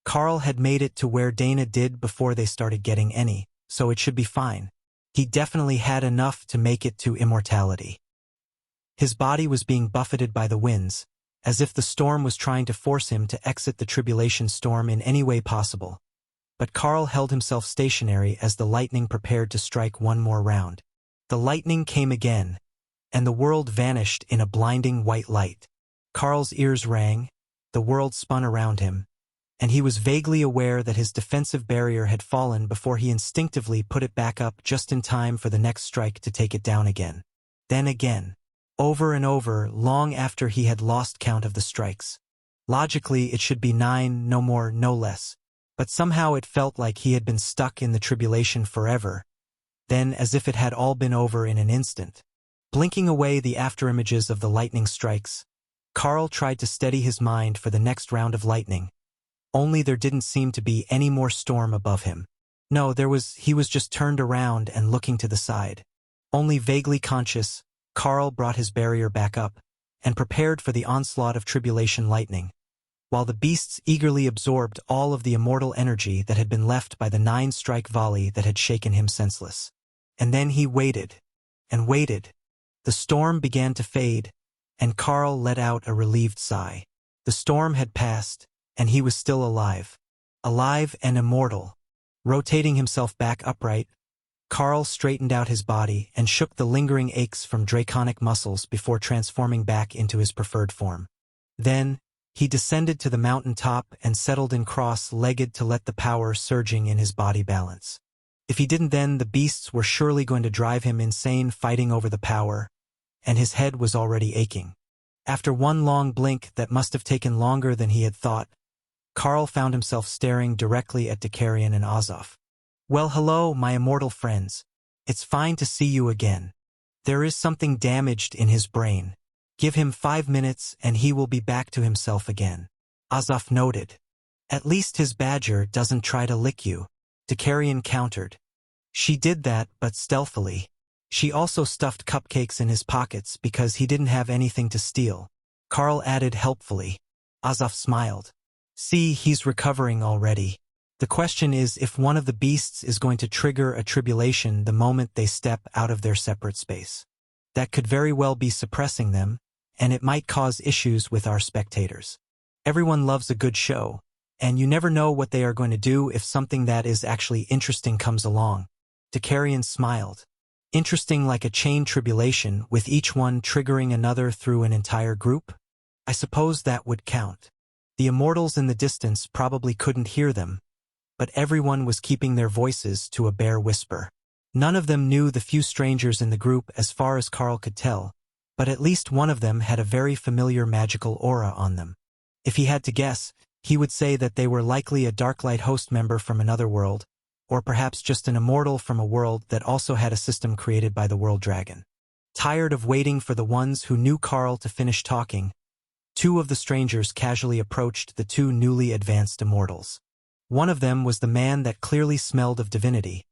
Karl had made it to where Dana did before they started getting any, so it should be fine. He definitely had enough to make it to immortality. His body was being buffeted by the winds, as if the storm was trying to force him to exit the tribulation storm in any way possible. But Karl held himself stationary as the lightning prepared to strike one more round. The lightning came again, and the world vanished in a blinding white light. Karl's ears rang, the world spun around him, and he was vaguely aware that his defensive barrier had fallen before he instinctively put it back up just in time for the next strike to take it down again. Then again. Over and over, long after he had lost count of the strikes. Logically, it should be 9, no more, no less. But somehow it felt like he had been stuck in the tribulation forever, then as if it had all been over in an instant. Blinking away the afterimages of the lightning strikes, Karl tried to steady his mind for the next round of lightning. Only there didn't seem to be any more storm above him. No, he was just turned around and looking to the side. Only vaguely conscious, Karl brought his barrier back up, and prepared for the onslaught of tribulation lightning. while the beasts eagerly absorbed all of the immortal energy that had been left by the 9-strike volley that had shaken him senseless. And then he waited, and waited. The storm began to fade, and Carl let out a relieved sigh. The storm had passed, and he was still alive. Alive and immortal. Rotating himself back upright, Carl straightened out his body and shook the lingering aches from draconic muscles before transforming back into his preferred form. Then, he descended to the mountain top and settled in cross-legged to let the power surging in his body balance. If he didn't then, the beasts were surely going to drive him insane fighting over the power, and his head was already aching. After one long blink that must have taken longer than he had thought, Carl found himself staring directly at Dakarian and Azov. "Well, hello, my immortal friends. It's fine to see you again. There is something damaged in his brain. Give him 5 minutes and he will be back to himself again," Azov noted. "At least his badger doesn't try to lick you," Dakarian countered. "She did that, but stealthily. She also stuffed cupcakes in his pockets because he didn't have anything to steal," Carl added helpfully. Azov smiled. "See, he's recovering already. The question is if one of the beasts is going to trigger a tribulation the moment they step out of their separate space. That could very well be suppressing them, and it might cause issues with our spectators. Everyone loves a good show, and you never know what they are going to do if something that is actually interesting comes along." Dakarian smiled. "Interesting like a chain tribulation, with each one triggering another through an entire group? I suppose that would count." The immortals in the distance probably couldn't hear them, but everyone was keeping their voices to a bare whisper. None of them knew the few strangers in the group as far as Carl could tell, but at least one of them had a very familiar magical aura on them. If he had to guess, he would say that they were likely a Darklight host member from another world, or perhaps just an immortal from a world that also had a system created by the World Dragon. Tired of waiting for the ones who knew Carl to finish talking, 2 of the strangers casually approached the 2 newly advanced immortals. One of them was the man that clearly smelled of divinity,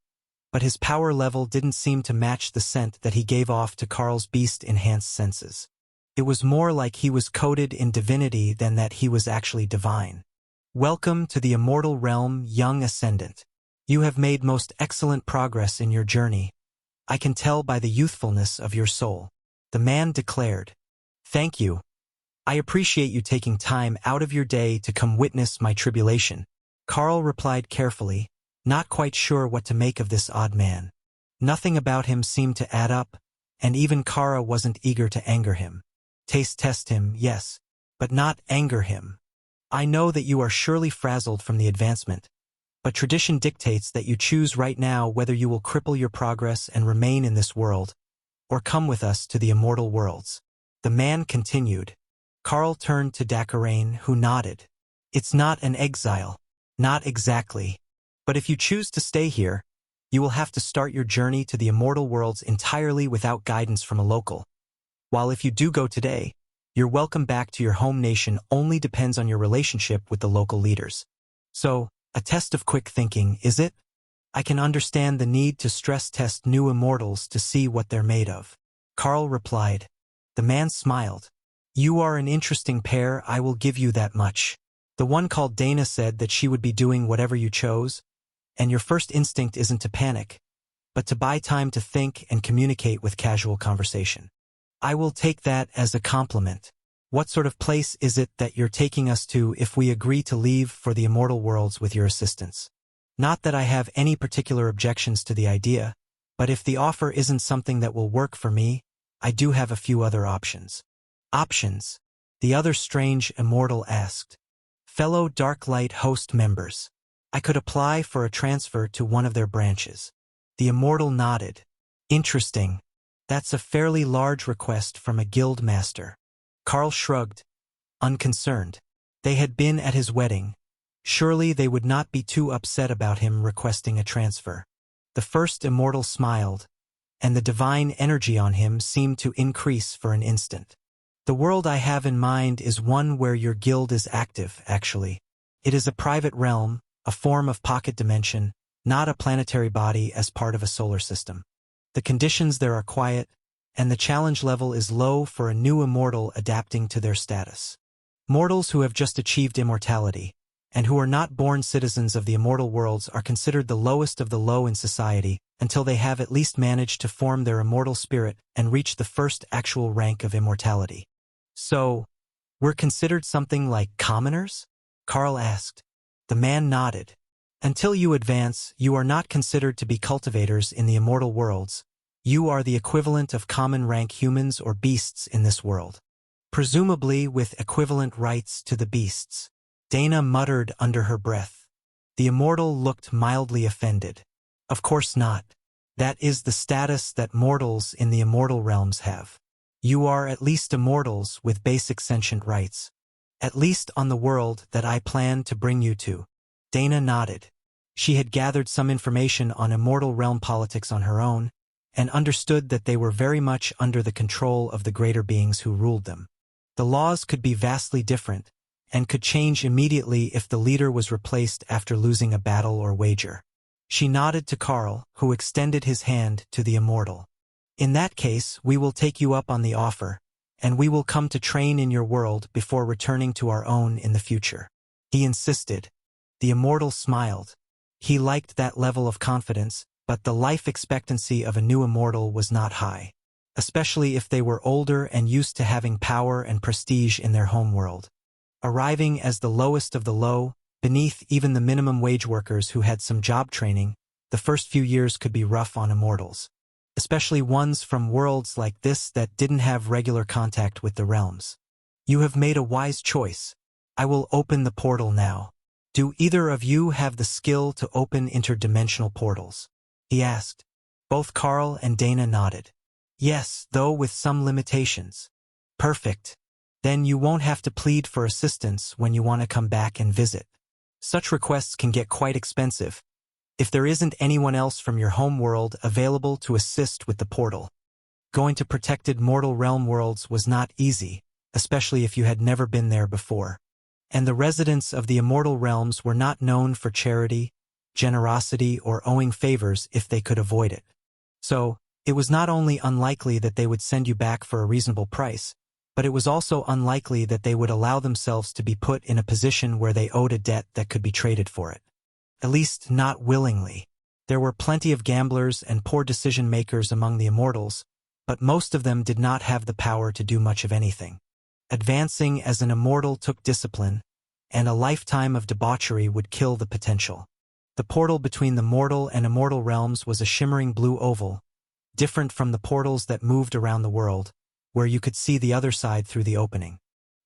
but his power level didn't seem to match the scent that he gave off to Carl's beast-enhanced senses. It was more like he was coated in divinity than that he was actually divine. "Welcome to the immortal realm, young ascendant. You have made most excellent progress in your journey. I can tell by the youthfulness of your soul," the man declared. "Thank you. I appreciate you taking time out of your day to come witness my tribulation," Carl replied carefully, not quite sure what to make of this odd man. Nothing about him seemed to add up, and even Kara wasn't eager to anger him. Taste test him, yes, but not anger him. "I know that you are surely frazzled from the advancement, but tradition dictates that you choose right now whether you will cripple your progress and remain in this world, or come with us to the immortal worlds," the man continued. Carl turned to Dakarian, who nodded. "It's not an exile. Not exactly. But if you choose to stay here, you will have to start your journey to the immortal worlds entirely without guidance from a local. While if you do go today, your welcome back to your home nation only depends on your relationship with the local leaders. So, a test of quick thinking, is it? I can understand the need to stress test new immortals to see what they're made of," Carl replied. The man smiled. "You are an interesting pair, I will give you that much. The one called Dana said that she would be doing whatever you chose, and your first instinct isn't to panic, but to buy time to think and communicate with casual conversation. I will take that as a compliment. What sort of place is it that you're taking us to if we agree to leave for the immortal worlds with your assistance? Not that I have any particular objections to the idea, but if the offer isn't something that will work for me, I do have a few other options." "Options?" the other strange immortal asked. "Fellow Darklight host members. I could apply for a transfer to one of their branches." The immortal nodded. "Interesting. That's a fairly large request from a guild master." Carl shrugged, unconcerned. They had been at his wedding. Surely they would not be too upset about him requesting a transfer. The first immortal smiled, and the divine energy on him seemed to increase for an instant. "The world I have in mind is one where your guild is active, actually. It is a private realm, a form of pocket dimension, not a planetary body as part of a solar system. The conditions there are quiet, and the challenge level is low for a new immortal adapting to their status. Mortals who have just achieved immortality, and who are not born citizens of the immortal worlds are considered the lowest of the low in society until they have at least managed to form their immortal spirit and reach the first actual rank of immortality. So, we're considered something like commoners? Carl asked. The man nodded. Until you advance, you are not considered to be cultivators in the immortal worlds. You are the equivalent of common rank humans or beasts in this world. Presumably with equivalent rights to the beasts. Dana muttered under her breath. The immortal looked mildly offended. Of course not. That is the status that mortals in the immortal realms have. You are at least immortals with basic sentient rights. At least on the world that I plan to bring you to. Dana nodded. She had gathered some information on immortal realm politics on her own, and understood that they were very much under the control of the greater beings who ruled them. The laws could be vastly different, and could change immediately if the leader was replaced after losing a battle or wager. She nodded to Carl, who extended his hand to the immortal. In that case, we will take you up on the offer, and we will come to train in your world before returning to our own in the future. He insisted. The immortal smiled. He liked that level of confidence, but the life expectancy of a new immortal was not high, especially if they were older and used to having power and prestige in their home world. Arriving as the lowest of the low, beneath even the minimum wage workers who had some job training, the first few years could be rough on immortals, especially ones from worlds like this that didn't have regular contact with the realms. You have made a wise choice. I will open the portal now. Do either of you have the skill to open interdimensional portals? He asked. Both Carl and Dana nodded. Yes, though with some limitations. Perfect. Then you won't have to plead for assistance when you want to come back and visit. Such requests can get quite expensive. If there isn't anyone else from your home world available to assist with the portal. Going to protected mortal realm worlds was not easy, especially if you had never been there before. And the residents of the immortal realms were not known for charity, generosity, or owing favors if they could avoid it. So, it was not only unlikely that they would send you back for a reasonable price, but it was also unlikely that they would allow themselves to be put in a position where they owed a debt that could be traded for it. At least not willingly. There were plenty of gamblers and poor decision-makers among the immortals, but most of them did not have the power to do much of anything. Advancing as an immortal took discipline, and a lifetime of debauchery would kill the potential. The portal between the mortal and immortal realms was a shimmering blue oval, different from the portals that moved around the world, where you could see the other side through the opening.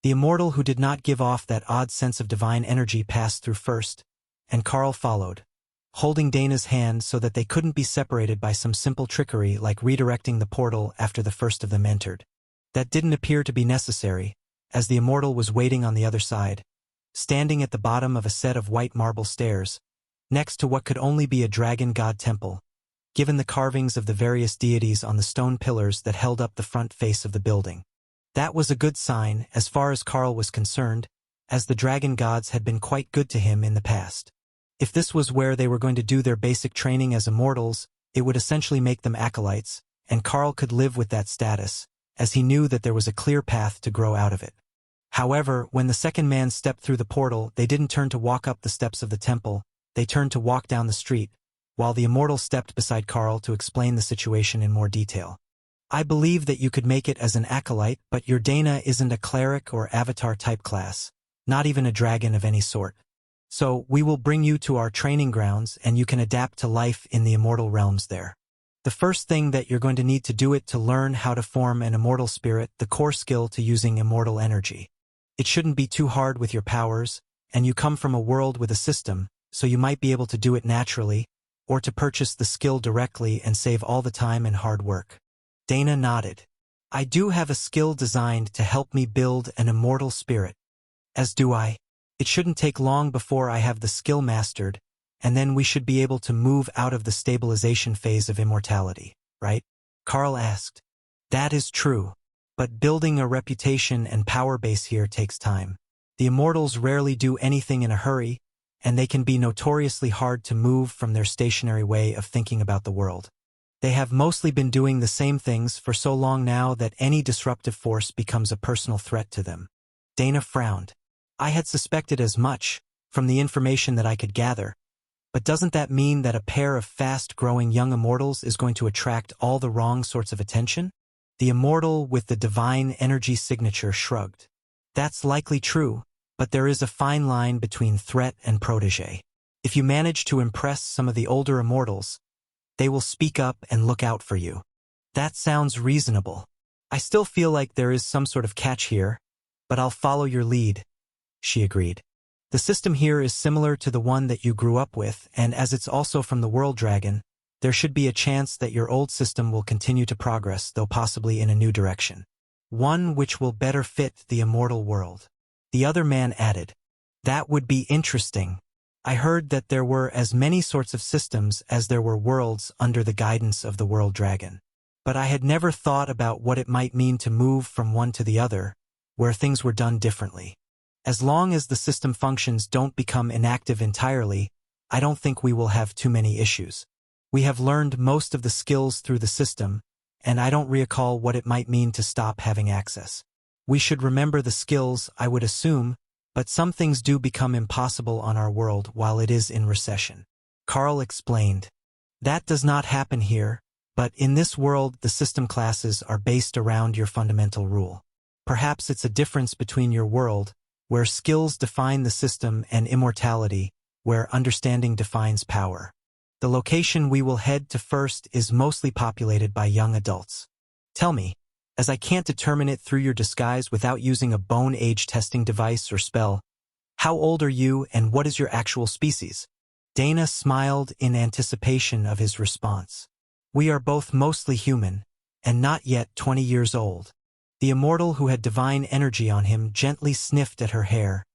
The immortal who did not give off that odd sense of divine energy passed through first, and Carl followed, holding Dana's hand so that they couldn't be separated by some simple trickery like redirecting the portal after the first of them entered. That didn't appear to be necessary, as the immortal was waiting on the other side, standing at the bottom of a set of white marble stairs, next to what could only be a dragon god temple, given the carvings of the various deities on the stone pillars that held up the front face of the building. That was a good sign, as far as Carl was concerned, as the dragon gods had been quite good to him in the past. If this was where they were going to do their basic training as immortals, it would essentially make them acolytes, and Carl could live with that status, as he knew that there was a clear path to grow out of it. However, when the second man stepped through the portal, they didn't turn to walk up the steps of the temple, they turned to walk down the street, while the immortal stepped beside Carl to explain the situation in more detail. I believe that you could make it as an acolyte, but your Dana isn't a cleric or avatar type class, not even a dragon of any sort. So, we will bring you to our training grounds and you can adapt to life in the immortal realms there. The first thing that you're going to need to do it to learn how to form an immortal spirit, the core skill to using immortal energy. It shouldn't be too hard with your powers, and you come from a world with a system, so you might be able to do it naturally, or to purchase the skill directly and save all the time and hard work. Dana nodded. I do have a skill designed to help me build an immortal spirit. As do I. It shouldn't take long before I have the skill mastered, and then we should be able to move out of the stabilization phase of immortality, right? Carl asked. That is true, but building a reputation and power base here takes time. The immortals rarely do anything in a hurry, and they can be notoriously hard to move from their stationary way of thinking about the world. They have mostly been doing the same things for so long now that any disruptive force becomes a personal threat to them. Dana frowned. I had suspected as much, from the information that I could gather. But doesn't that mean that a pair of fast-growing young immortals is going to attract all the wrong sorts of attention? The immortal with the divine energy signature shrugged. That's likely true, but there is a fine line between threat and protege. If you manage to impress some of the older immortals, they will speak up and look out for you. That sounds reasonable. I still feel like there is some sort of catch here, but I'll follow your lead, she agreed. The system here is similar to the one that you grew up with, and as it's also from the World Dragon, there should be a chance that your old system will continue to progress, though possibly in a new direction. One which will better fit the immortal world. The other man added. That would be interesting. I heard that there were as many sorts of systems as there were worlds under the guidance of the World Dragon. But I had never thought about what it might mean to move from one to the other, where things were done differently. As long as the system functions don't become inactive entirely, I don't think we will have too many issues. We have learned most of the skills through the system, and I don't recall what it might mean to stop having access. We should remember the skills, I would assume, but some things do become impossible on our world while it is in recession. Carl explained. That does not happen here, but in this world the system classes are based around your fundamental rule. Perhaps it's a difference between your world, where skills define the system, and immortality, where understanding defines power. The location we will head to first is mostly populated by young adults. Tell me, as I can't determine it through your disguise without using a bone age testing device or spell, how old are you and what is your actual species? Dana smiled in anticipation of his response. We are both mostly human, and not yet 20 years old. The immortal who had divine energy on him gently sniffed at her hair,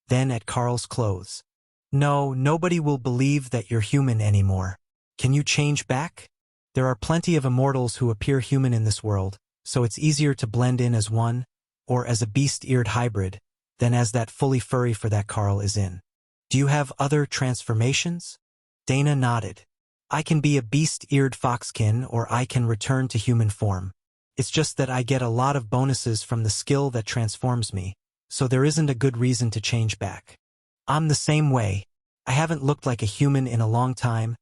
then at Carl's clothes. No, nobody will believe that you're human anymore. Can you change back? There are plenty of immortals who appear human in this world, so it's easier to blend in as one, or as a beast-eared hybrid, than as that fully furry for that Carl is in. Do you have other transformations? Dana nodded. I can be a beast-eared foxkin, or I can return to human form. It's just that I get a lot of bonuses from the skill that transforms me, so there isn't a good reason to change back. I'm the same way. I haven't looked like a human in a long time,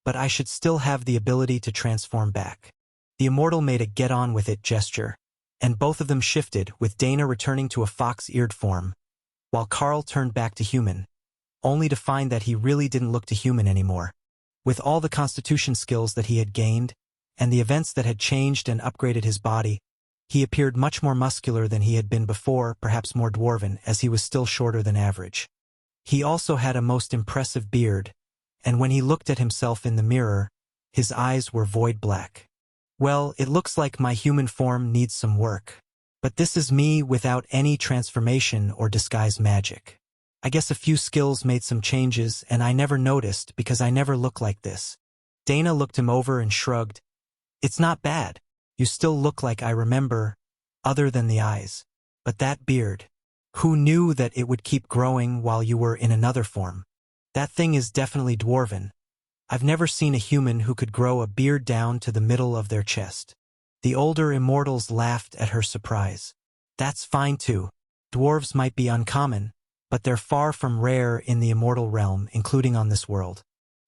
but I should still have the ability to transform back. The immortal made a get-on-with-it gesture, and both of them shifted, with Dana returning to a fox-eared form, while Carl turned back to human, only to find that he really didn't look to human anymore. With all the constitution skills that he had gained, and the events that had changed and upgraded his body, he appeared much more muscular than he had been before, perhaps more dwarven, as he was still shorter than average. He also had a most impressive beard, and when he looked at himself in the mirror, his eyes were void black. Well, it looks like my human form needs some work. But this is me without any transformation or disguise magic. I guess a few skills made some changes, and I never noticed because I never look like this. Dana looked him over and shrugged. It's not bad. You still look like I remember, other than the eyes. But that beard. Who knew that it would keep growing while you were in another form? That thing is definitely dwarven. I've never seen a human who could grow a beard down to the middle of their chest. The older immortals laughed at her surprise. That's fine too. Dwarves might be uncommon, but they're far from rare in the immortal realm, including on this world.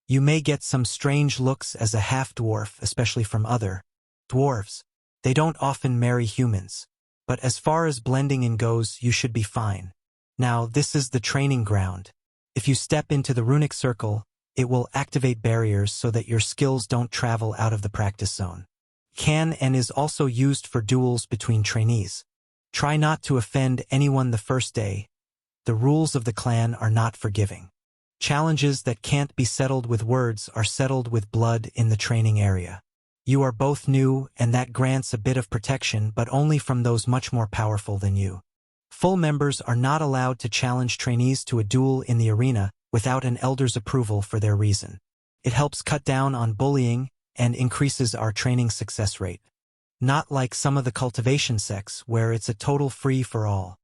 You may get some strange looks as a half-dwarf, especially from other dwarves. They don't often marry humans. But as far as blending in goes, you should be fine. Now, this is the training ground. If you step into the runic circle, it will activate barriers so that your skills don't travel out of the practice zone. Can and is also used for duels between trainees. Try not to offend anyone the first day. The rules of the clan are not forgiving. Challenges that can't be settled with words are settled with blood in the training area. You are both new, and that grants a bit of protection, but only from those much more powerful than you. Full members are not allowed to challenge trainees to a duel in the arena without an elder's approval for their reason. It helps cut down on bullying and increases our training success rate. Not like some of the cultivation sects where it's a total free-for-all.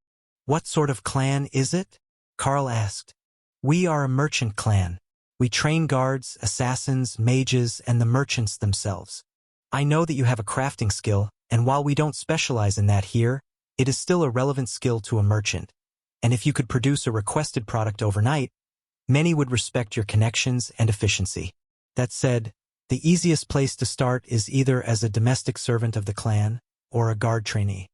What sort of clan is it? Carl asked. We are a merchant clan. We train guards, assassins, mages, and the merchants themselves. I know that you have a crafting skill, and while we don't specialize in that here, it is still a relevant skill to a merchant, and if you could produce a requested product overnight, many would respect your connections and efficiency. That said, the easiest place to start is either as a domestic servant of the clan or a guard trainee.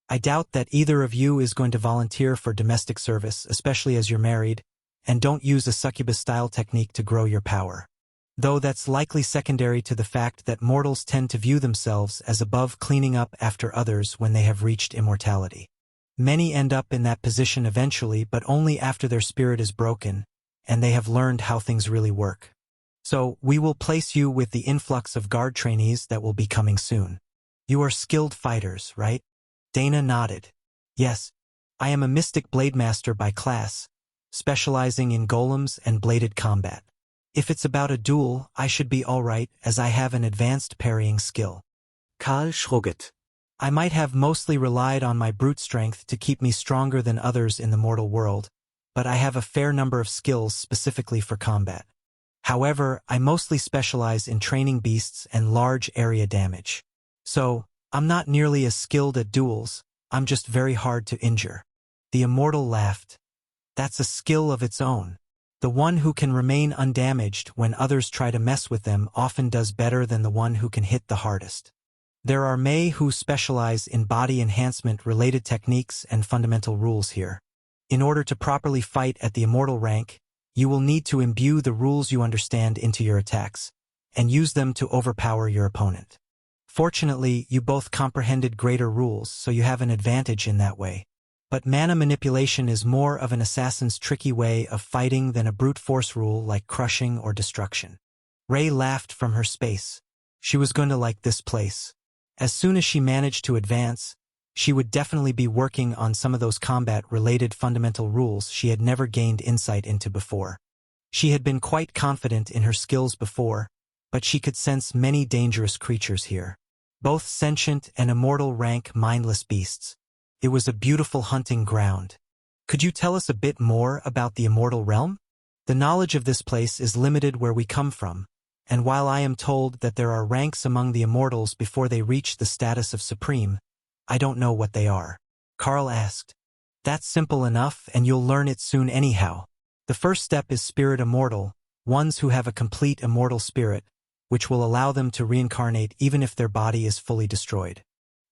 I doubt that either of you is going to volunteer for domestic service, especially as you're married, and don't use a succubus-style technique to grow your power. Though that's likely secondary to the fact that mortals tend to view themselves as above cleaning up after others when they have reached immortality. Many end up in that position eventually, but only after their spirit is broken, and they have learned how things really work. So, we will place you with the influx of guard trainees that will be coming soon. You are skilled fighters, right? Dana nodded. Yes, I am a mystic blade master by class, specializing in golems and bladed combat. If it's about a duel, I should be alright, as I have an advanced parrying skill.
Karl schrugged.
I might have mostly relied on my brute strength to keep me stronger than others in the mortal world, but I have a fair number of skills specifically for combat. However, I mostly specialize in training beasts and large area damage. So, I'm not nearly as skilled at duels, I'm just very hard to injure. The immortal laughed. That's a skill of its own. The one who can remain undamaged when others try to mess with them often does better than the one who can hit the hardest. There are Mei who specialize in body enhancement-related techniques and fundamental rules here. In order to properly fight at the immortal rank, you will need to imbue the rules you understand into your attacks, and use them to overpower your opponent. Fortunately, you both comprehended greater rules, so you have an advantage in that way. But mana manipulation is more of an assassin's tricky way of fighting than a brute force rule like crushing or destruction. Ray laughed from her space. She was going to like this place. As soon as she managed to advance, she would definitely be working on some of those combat-related fundamental rules she had never gained insight into before. She had been quite confident in her skills before, but she could sense many dangerous creatures here. Both sentient and immortal rank mindless beasts. It was a beautiful hunting ground. Could you tell us a bit more about the immortal realm? The knowledge of this place is limited where we come from, and while I am told that there are ranks among the immortals before they reach the status of supreme, I don't know what they are. Karl asked. That's simple enough, and you'll learn it soon anyhow. The first step is spirit immortal, ones who have a complete immortal spirit, which will allow them to reincarnate even if their body is fully destroyed.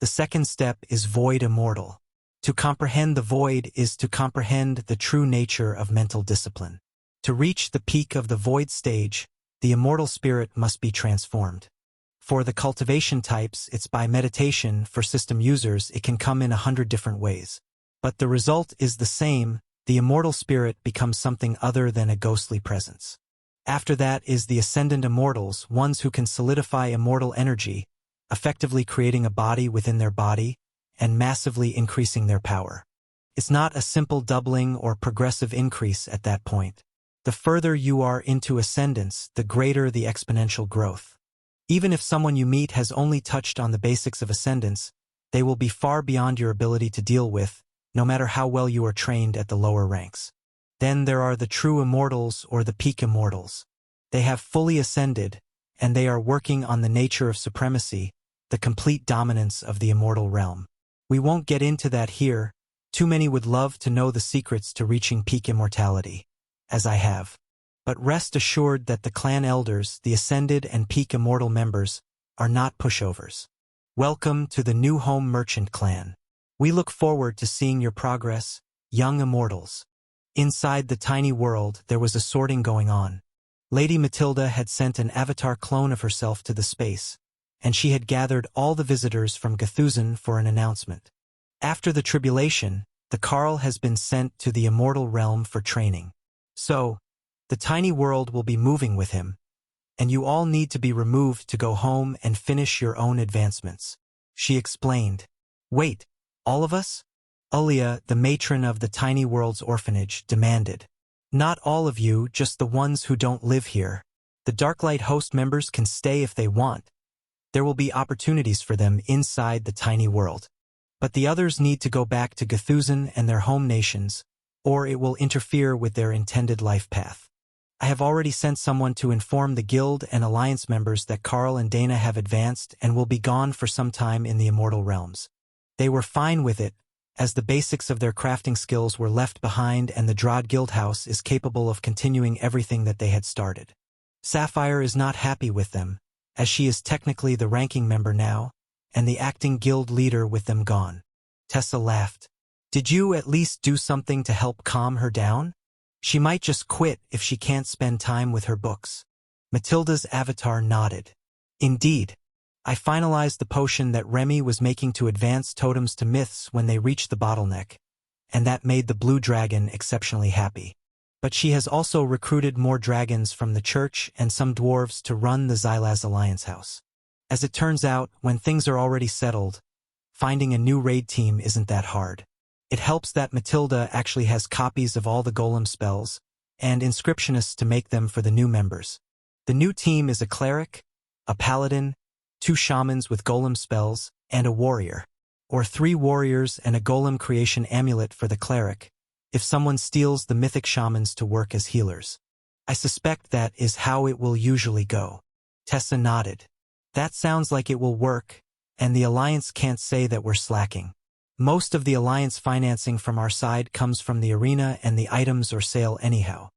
The second step is void immortal. To comprehend the void is to comprehend the true nature of mental discipline. To reach the peak of the void stage, the immortal spirit must be transformed. For the cultivation types, it's by meditation. For system users, it can come in 100 different ways. But the result is the same. The immortal spirit becomes something other than a ghostly presence. After that is the ascendant immortals, ones who can solidify immortal energy, effectively creating a body within their body, and massively increasing their power. It's not a simple doubling or progressive increase at that point. The further you are into ascendance, the greater the exponential growth. Even if someone you meet has only touched on the basics of ascendance, they will be far beyond your ability to deal with, no matter how well you are trained at the lower ranks. Then there are the true immortals or the peak immortals. They have fully ascended, and they are working on the nature of supremacy, the complete dominance of the immortal realm. We won't get into that here. Too many would love to know the secrets to reaching peak immortality, as I have. But rest assured that the clan elders, the ascended and peak immortal members, are not pushovers. Welcome to the New Home Merchant clan. We look forward to seeing your progress, young immortals. Inside the tiny world, there was a sorting going on. Lady Matilda had sent an avatar clone of herself to the space, and she had gathered all the visitors from Gathuzan for an announcement. After the tribulation, the Karl has been sent to the immortal realm for training. So, the tiny world will be moving with him, and you all need to be removed to go home and finish your own advancements. She explained. Wait, all of us? Ulia, the matron of the tiny world's orphanage, demanded. Not all of you, just the ones who don't live here. The Darklight host members can stay if they want. There will be opportunities for them inside the tiny world. But the others need to go back to Gathuzan and their home nations, or it will interfere with their intended life path. I have already sent someone to inform the guild and alliance members that Karl and Dana have advanced and will be gone for some time in the immortal realms. They were fine with it, as the basics of their crafting skills were left behind and the Drod Guildhouse is capable of continuing everything that they had started. Sapphire is not happy with them, as she is technically the ranking member now, and the acting guild leader with them gone. Tessa laughed. Did you at least do something to help calm her down? She might just quit if she can't spend time with her books. Matilda's avatar nodded. Indeed. I finalized the potion that Remy was making to advance totems to myths when they reached the bottleneck, and that made the blue dragon exceptionally happy. But she has also recruited more dragons from the church and some dwarves to run the Xylaz Alliance house. As it turns out, when things are already settled, finding a new raid team isn't that hard. It helps that Matilda actually has copies of all the golem spells and inscriptionists to make them for the new members. The new team is a cleric, a paladin, 2 shamans with golem spells, and a warrior, or 3 warriors and a golem creation amulet for the cleric, if someone steals the mythic shamans to work as healers. I suspect that is how it will usually go. Tessa nodded. That sounds like it will work, and the Alliance can't say that we're slacking. Most of the Alliance financing from our side comes from the arena and the items or sale anyhow.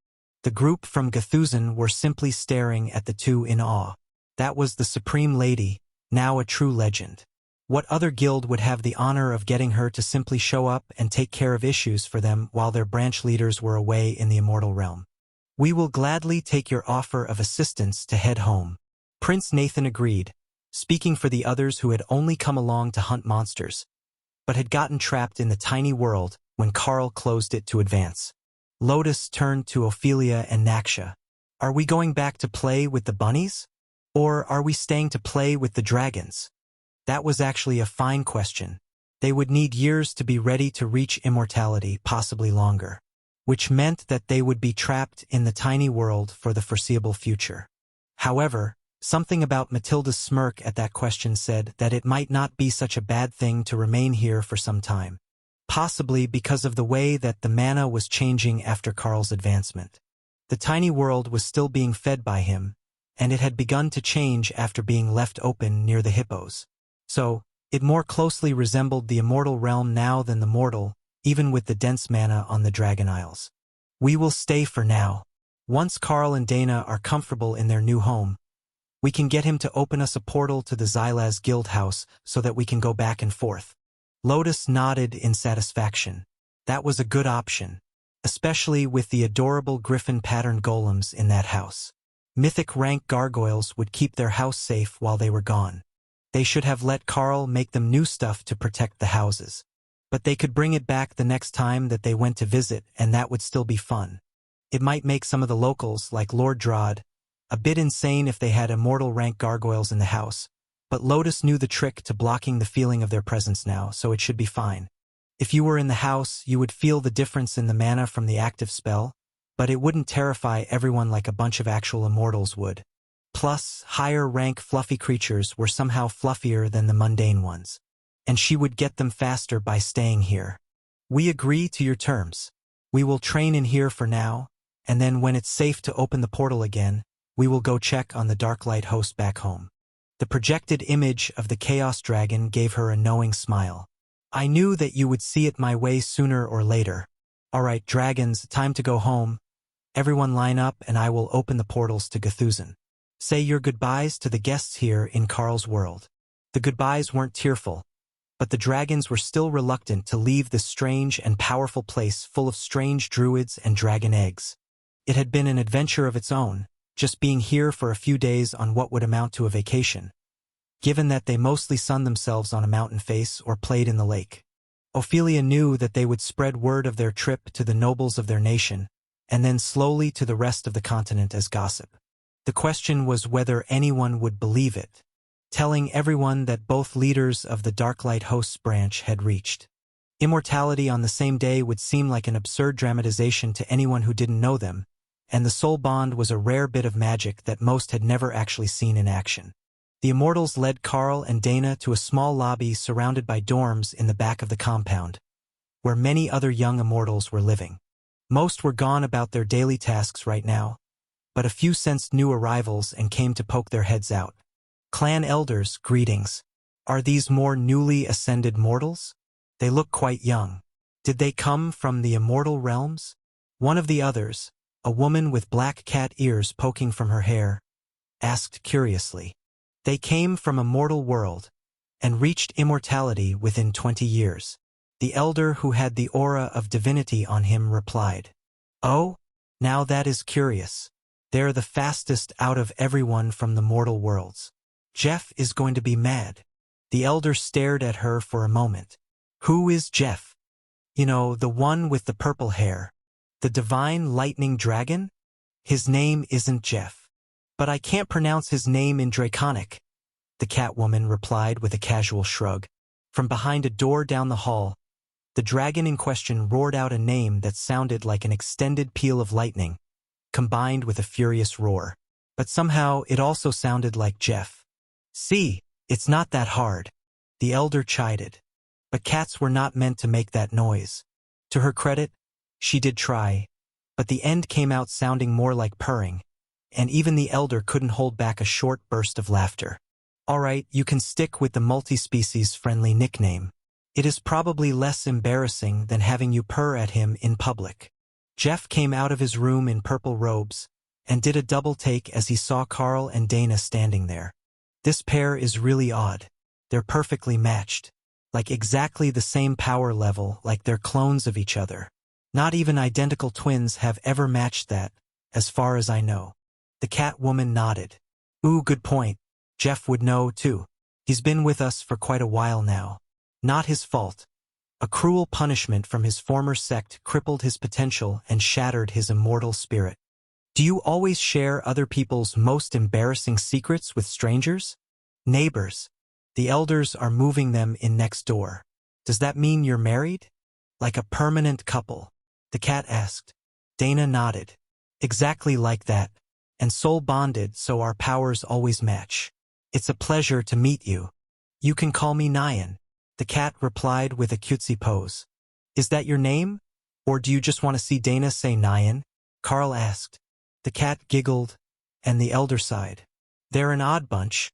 The group from Gathuzan were simply staring at the two in awe. That was the Supreme Lady, now a true legend. What other guild would have the honor of getting her to simply show up and take care of issues for them while their branch leaders were away in the immortal realm? We will gladly take your offer of assistance to head home. Prince Nathan agreed, speaking for the others who had only come along to hunt monsters, but had gotten trapped in the tiny world when Carl closed it to advance. Lotus turned to Ophelia and Naksha. Are we going back to play with the bunnies? Or are we staying to play with the dragons? That was actually a fine question. They would need years to be ready to reach immortality, possibly longer, which meant that they would be trapped in the tiny world for the foreseeable future. However, something about Matilda's smirk at that question said that it might not be such a bad thing to remain here for some time, possibly because of the way that the mana was changing after Carl's advancement. The tiny world was still being fed by him, and it had begun to change after being left open near the hippos. So, it more closely resembled the immortal realm now than the mortal, even with the dense mana on the Dragon Isles. We will stay for now. Once Carl and Dana are comfortable in their new home, we can get him to open us a portal to the Xylaz Guildhouse so that we can go back and forth. Lotus nodded in satisfaction. That was a good option, especially with the adorable griffin-patterned golems in that house. Mythic rank gargoyles would keep their house safe while they were gone. They should have let Carl make them new stuff to protect the houses. But they could bring it back the next time that they went to visit, and that would still be fun. It might make some of the locals, like Lord Drod, a bit insane if they had immortal rank gargoyles in the house, but Lotus knew the trick to blocking the feeling of their presence now, so it should be fine. If you were in the house, you would feel the difference in the mana from the active spell, but it wouldn't terrify everyone like a bunch of actual immortals would. Plus, higher-rank fluffy creatures were somehow fluffier than the mundane ones, and she would get them faster by staying here. We agree to your terms. We will train in here for now, and then when it's safe to open the portal again, we will go check on the Darklight host back home. The projected image of the Chaos Dragon gave her a knowing smile. I knew that you would see it my way sooner or later. All right, dragons, time to go home. Everyone line up and I will open the portals to Gathuzan. Say your goodbyes to the guests here in Carl's world. The goodbyes weren't tearful, but the dragons were still reluctant to leave this strange and powerful place full of strange druids and dragon eggs. It had been an adventure of its own, just being here for a few days on what would amount to a vacation, given that they mostly sunned themselves on a mountain face or played in the lake. Ophelia knew that they would spread word of their trip to the nobles of their nation, and then slowly to the rest of the continent as gossip. The question was whether anyone would believe it, telling everyone that both leaders of the Darklight Hosts branch had reached immortality on the same day would seem like an absurd dramatization to anyone who didn't know them, and the soul bond was a rare bit of magic that most had never actually seen in action. The Immortals led Carl and Dana to a small lobby surrounded by dorms in the back of the compound, where many other young Immortals were living. Most were gone about their daily tasks right now, but a few sensed new arrivals and came to poke their heads out. Clan elders, greetings. Are these more newly ascended mortals? They look quite young. Did they come from the immortal realms? One of the others, a woman with black cat ears poking from her hair, asked curiously. They came from a mortal world and reached immortality within 20 years. The elder who had the aura of divinity on him replied. Oh, now that is curious. They're the fastest out of everyone from the mortal worlds. Jeff is going to be mad. The elder stared at her for a moment. Who is Jeff? You know, the one with the purple hair. The divine lightning dragon? His name isn't Jeff. But I can't pronounce his name in Draconic, the Catwoman replied with a casual shrug. From behind a door down the hall, the dragon in question roared out a name that sounded like an extended peal of lightning, combined with a furious roar. But somehow it also sounded like Jeff. See, it's not that hard, the elder chided. But cats were not meant to make that noise. To her credit, she did try, but the end came out sounding more like purring, and even the elder couldn't hold back a short burst of laughter. All right, you can stick with the multi-species friendly nickname. It is probably less embarrassing than having you purr at him in public. Jeff came out of his room in purple robes and did a double take as he saw Carl and Dana standing there. This pair is really odd. They're perfectly matched. Like exactly the same power level, like they're clones of each other. Not even identical twins have ever matched that, as far as I know. The Catwoman nodded. Ooh, good point. Jeff would know, too. He's been with us for quite a while now. Not his fault. A cruel punishment from his former sect crippled his potential and shattered his immortal spirit. Do you always share other people's most embarrassing secrets with strangers? Neighbors. The elders are moving them in next door. Does that mean you're married? Like a permanent couple? The cat asked. Dana nodded. Exactly like that. And soul bonded so our powers always match. It's a pleasure to meet you. You can call me Nyan. The cat replied with a cutesy pose. Is that your name? Or do you just want to see Dana say Nyan? Carl asked. The cat giggled, and the elder sighed. They're an odd bunch,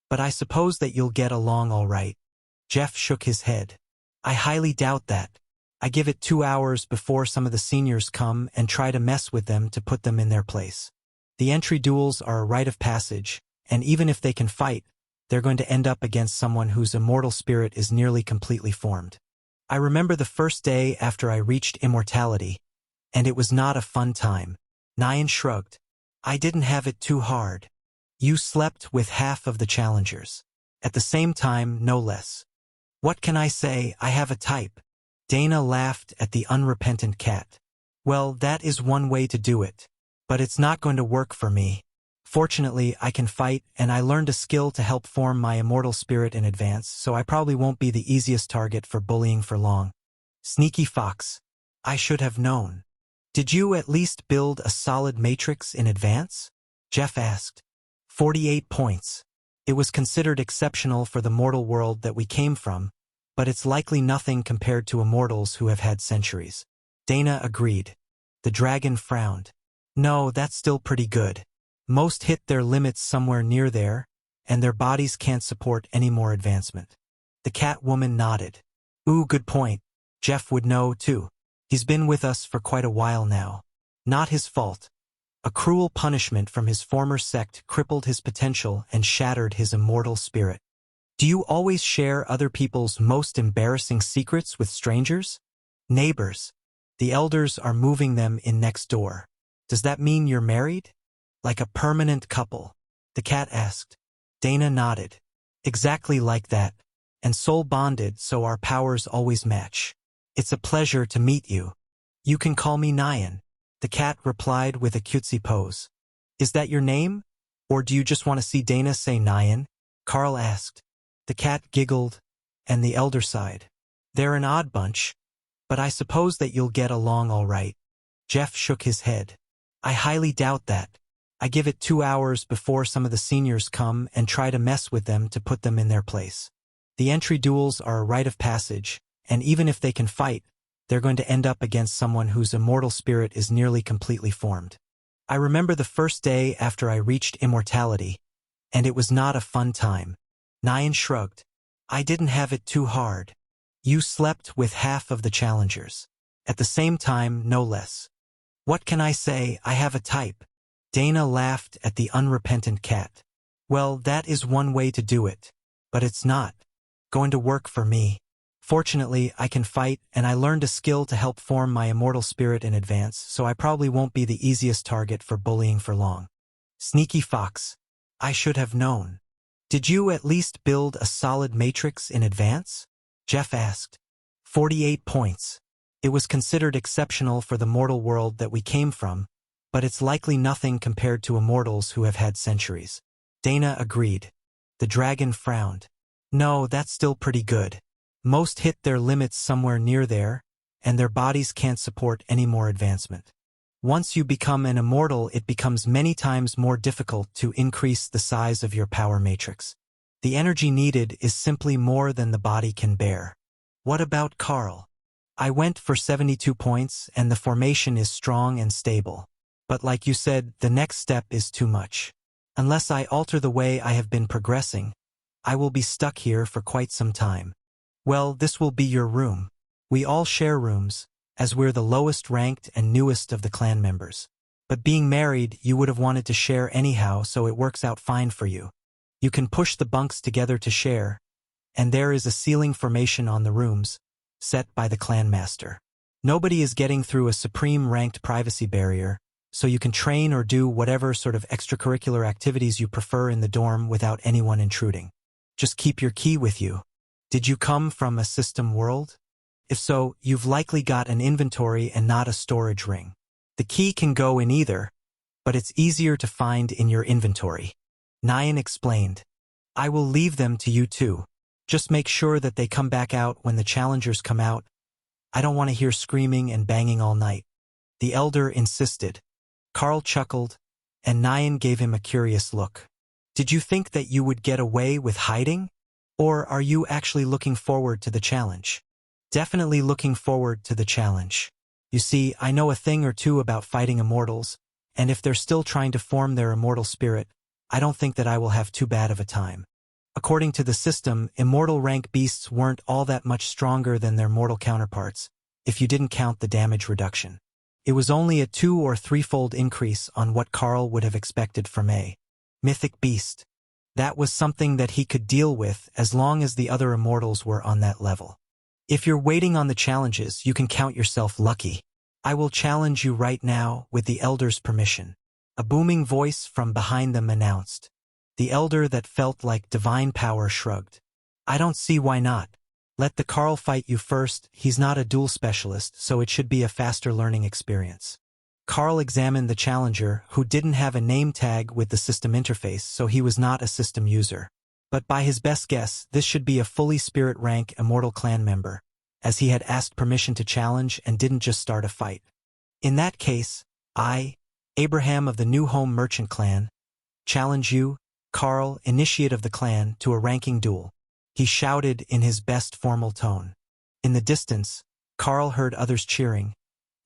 but I suppose that you'll get along all right. Jeff shook his head. I highly doubt that. I give it 2 hours before some of the seniors come and try to mess with them to put them in their place. The entry duels are a rite of passage, and even if they can fight, they're going to end up against someone whose immortal spirit is nearly completely formed. I remember the first day after I reached immortality, and it was not a fun time. Nyan shrugged. I didn't have it too hard. You slept with half of the challengers. At the same time, no less. What can I say? I have a type. Dana laughed at the unrepentant cat. Well, that is one way to do it. But it's not going to work for me. Fortunately, I can fight, and I learned a skill to help form my immortal spirit in advance, so I probably won't be the easiest target for bullying for long. Sneaky fox. I should have known. Did you at least build a solid matrix in advance? Jeff asked. 48 points. It was considered exceptional for the mortal world that we came from, but it's likely nothing compared to immortals who have had centuries. Dana agreed. The dragon frowned. No, that's still pretty good. Most hit their limits somewhere near there, and their bodies can't support any more advancement. The Catwoman nodded. Ooh, good point. Jeff would know, too. He's been with us for quite a while now. Not his fault. A cruel punishment from his former sect crippled his potential and shattered his immortal spirit. Do you always share other people's most embarrassing secrets with strangers? Neighbors. The elders are moving them in next door. Does that mean you're married? Like a permanent couple? The cat asked. Dana nodded. Exactly like that. And soul bonded so our powers always match. It's a pleasure to meet you. You can call me Nyan. The cat replied with a cutesy pose. Is that your name? Or do you just want to see Dana say Nyan? Carl asked. The cat giggled, and the elder sighed. They're an odd bunch, but I suppose that you'll get along all right. Jeff shook his head. I highly doubt that. I give it 2 hours before some of the seniors come and try to mess with them to put them in their place. The entry duels are a rite of passage, and even if they can fight, they're going to end up against someone whose immortal spirit is nearly completely formed. I remember the first day after I reached immortality, and it was not a fun time. Nyan shrugged. I didn't have it too hard. You slept with half of the challengers. At the same time, no less. What can I say? I have a type. Dana laughed at the unrepentant cat. Well, that is one way to do it. But it's not going to work for me. Fortunately, I can fight, and I learned a skill to help form my immortal spirit in advance, so I probably won't be the easiest target for bullying for long. Sneaky fox. I should have known. Did you at least build a solid matrix in advance? Jeff asked. 48 points. It was considered exceptional for the mortal world that we came from, but it's likely nothing compared to immortals who have had centuries. Dana agreed. The dragon frowned. No, that's still pretty good. Most hit their limits somewhere near there, and their bodies can't support any more advancement. Once you become an immortal, it becomes many times more difficult to increase the size of your power matrix. The energy needed is simply more than the body can bear. What about Carl? I went for 72 points, and the formation is strong and stable. But like you said, the next step is too much. Unless I alter the way I have been progressing, I will be stuck here for quite some time. Well, this will be your room. We all share rooms, as we're the lowest ranked and newest of the clan members. But being married, you would have wanted to share anyhow, so it works out fine for you. You can push the bunks together to share, and there is a ceiling formation on the rooms, set by the clan master. Nobody is getting through a supreme ranked privacy barrier, so you can train or do whatever sort of extracurricular activities you prefer in the dorm without anyone intruding. Just keep your key with you. Did you come from a system world? If so, you've likely got an inventory and not a storage ring. The key can go in either, but it's easier to find in your inventory. Nyan explained. I will leave them to you too. Just make sure that they come back out when the challengers come out. I don't want to hear screaming and banging all night. The elder insisted. Carl chuckled, and Nyan gave him a curious look. Did you think that you would get away with hiding? Or are you actually looking forward to the challenge? Definitely looking forward to the challenge. You see, I know a thing or two about fighting immortals, and if they're still trying to form their immortal spirit, I don't think that I will have too bad of a time. According to the system, immortal rank beasts weren't all that much stronger than their mortal counterparts, if you didn't count the damage reduction. It was only a 2- or 3-fold increase on what Carl would have expected from a mythic beast. That was something that he could deal with as long as the other immortals were on that level. If you're waiting on the challenges, you can count yourself lucky. I will challenge you right now with the elder's permission. A booming voice from behind them announced. The elder that felt like divine power shrugged. I don't see why not. Let the Carl fight you first. He's not a duel specialist, so it should be a faster learning experience. Carl examined the challenger, who didn't have a name tag with the system interface, so he was not a system user. But by his best guess, this should be a fully spirit rank immortal clan member, as he had asked permission to challenge and didn't just start a fight. In that case, I, Abraham of the New Home Merchant clan, challenge you, Carl, initiate of the clan, to a ranking duel. He shouted in his best formal tone. In the distance, Carl heard others cheering,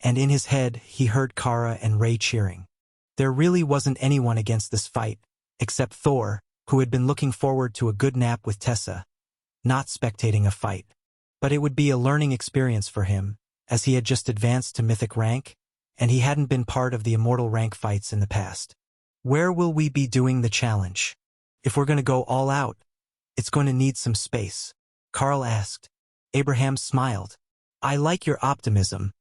and in his head he heard Kara and Ray cheering. There really wasn't anyone against this fight, except Thor, who had been looking forward to a good nap with Tessa, not spectating a fight. But it would be a learning experience for him, as he had just advanced to mythic rank, and he hadn't been part of the immortal rank fights in the past. Where will we be doing the challenge? If we're going to go all out, it's going to need some space, Carl asked. Abraham smiled. I like your optimism,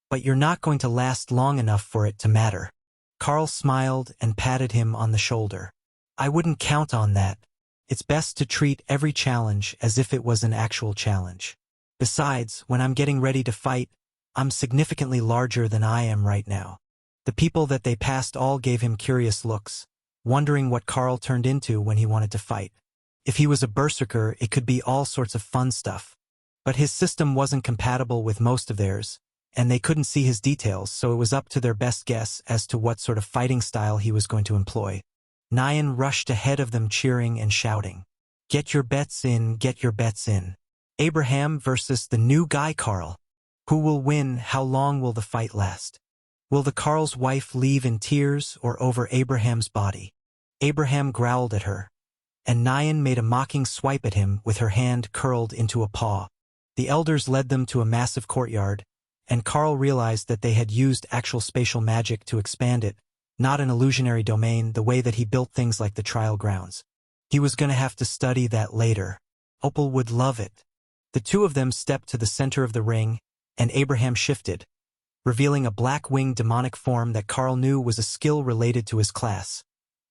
but you're not going to last long enough for it to matter. Carl smiled and patted him on the shoulder. I wouldn't count on that. It's best to treat every challenge as if it was an actual challenge. Besides, when I'm getting ready to fight, I'm significantly larger than I am right now. The people that they passed all gave him curious looks, wondering what Carl turned into when he wanted to fight. If he was a berserker, it could be all sorts of fun stuff. But his system wasn't compatible with most of theirs, and they couldn't see his details, so it was up to their best guess as to what sort of fighting style he was going to employ. Nyan rushed ahead of them cheering and shouting. Get your bets in, get your bets in. Abraham versus the new guy Carl. Who will win? How long will the fight last? Will the Carl's wife leave in tears or over Abraham's body? Abraham growled at her, and Nyan made a mocking swipe at him with her hand curled into a paw. The elders led them to a massive courtyard, and Carl realized that they had used actual spatial magic to expand it, not an illusionary domain the way that he built things like the trial grounds. He was going to have to study that later. Opal would love it. The two of them stepped to the center of the ring, and Abraham shifted, revealing a black-winged demonic form that Carl knew was a skill related to his class,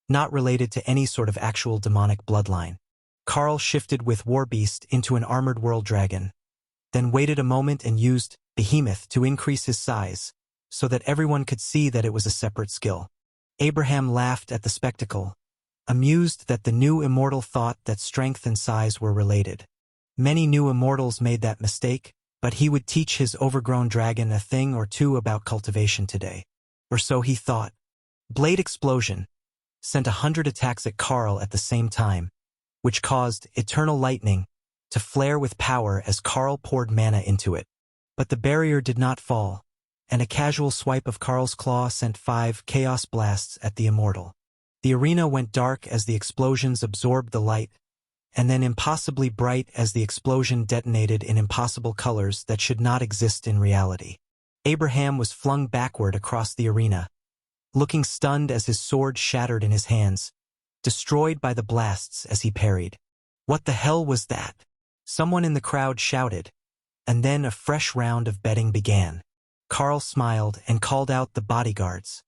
not related to any sort of actual demonic bloodline. Carl shifted with Warbeast into an armored world dragon, then waited a moment and used Behemoth to increase his size, so that everyone could see that it was a separate skill. Abraham laughed at the spectacle, amused that the new immortal thought that strength and size were related. Many new immortals made that mistake, but he would teach his overgrown dragon a thing or two about cultivation today. Or so he thought. Blade Explosion sent 100 attacks at Carl at the same time, which caused Eternal Lightning to flare with power as Carl poured mana into it. But the barrier did not fall, and a casual swipe of Carl's claw sent 5 Chaos Blasts at the immortal. The arena went dark as the explosions absorbed the light, and then impossibly bright as the explosion detonated in impossible colors that should not exist in reality. Abraham was flung backward across the arena, looking stunned as his sword shattered in his hands, destroyed by the blasts as he parried. What the hell was that? Someone in the crowd shouted, and then a fresh round of betting began. Carl smiled and called out the bodyguards,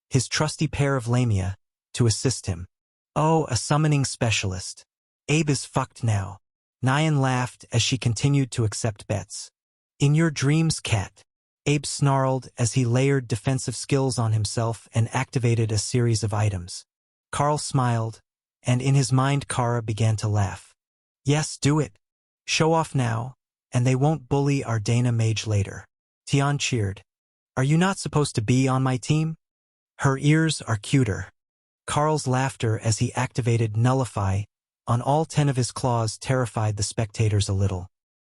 his trusty pair of Lamia, to assist him. Oh, a summoning specialist. Abe is fucked now. Nyan laughed as she continued to accept bets. In your dreams, cat. Abe snarled as he layered defensive skills on himself and activated a series of items. Carl smiled, and in his mind Kara began to laugh. Yes, do it. Show off now, and they won't bully our Dana mage later. Tian cheered. Are you not supposed to be on my team? Her ears are cuter. Carl's laughter as he activated Nullify on all 10 of his claws terrified the spectators a little.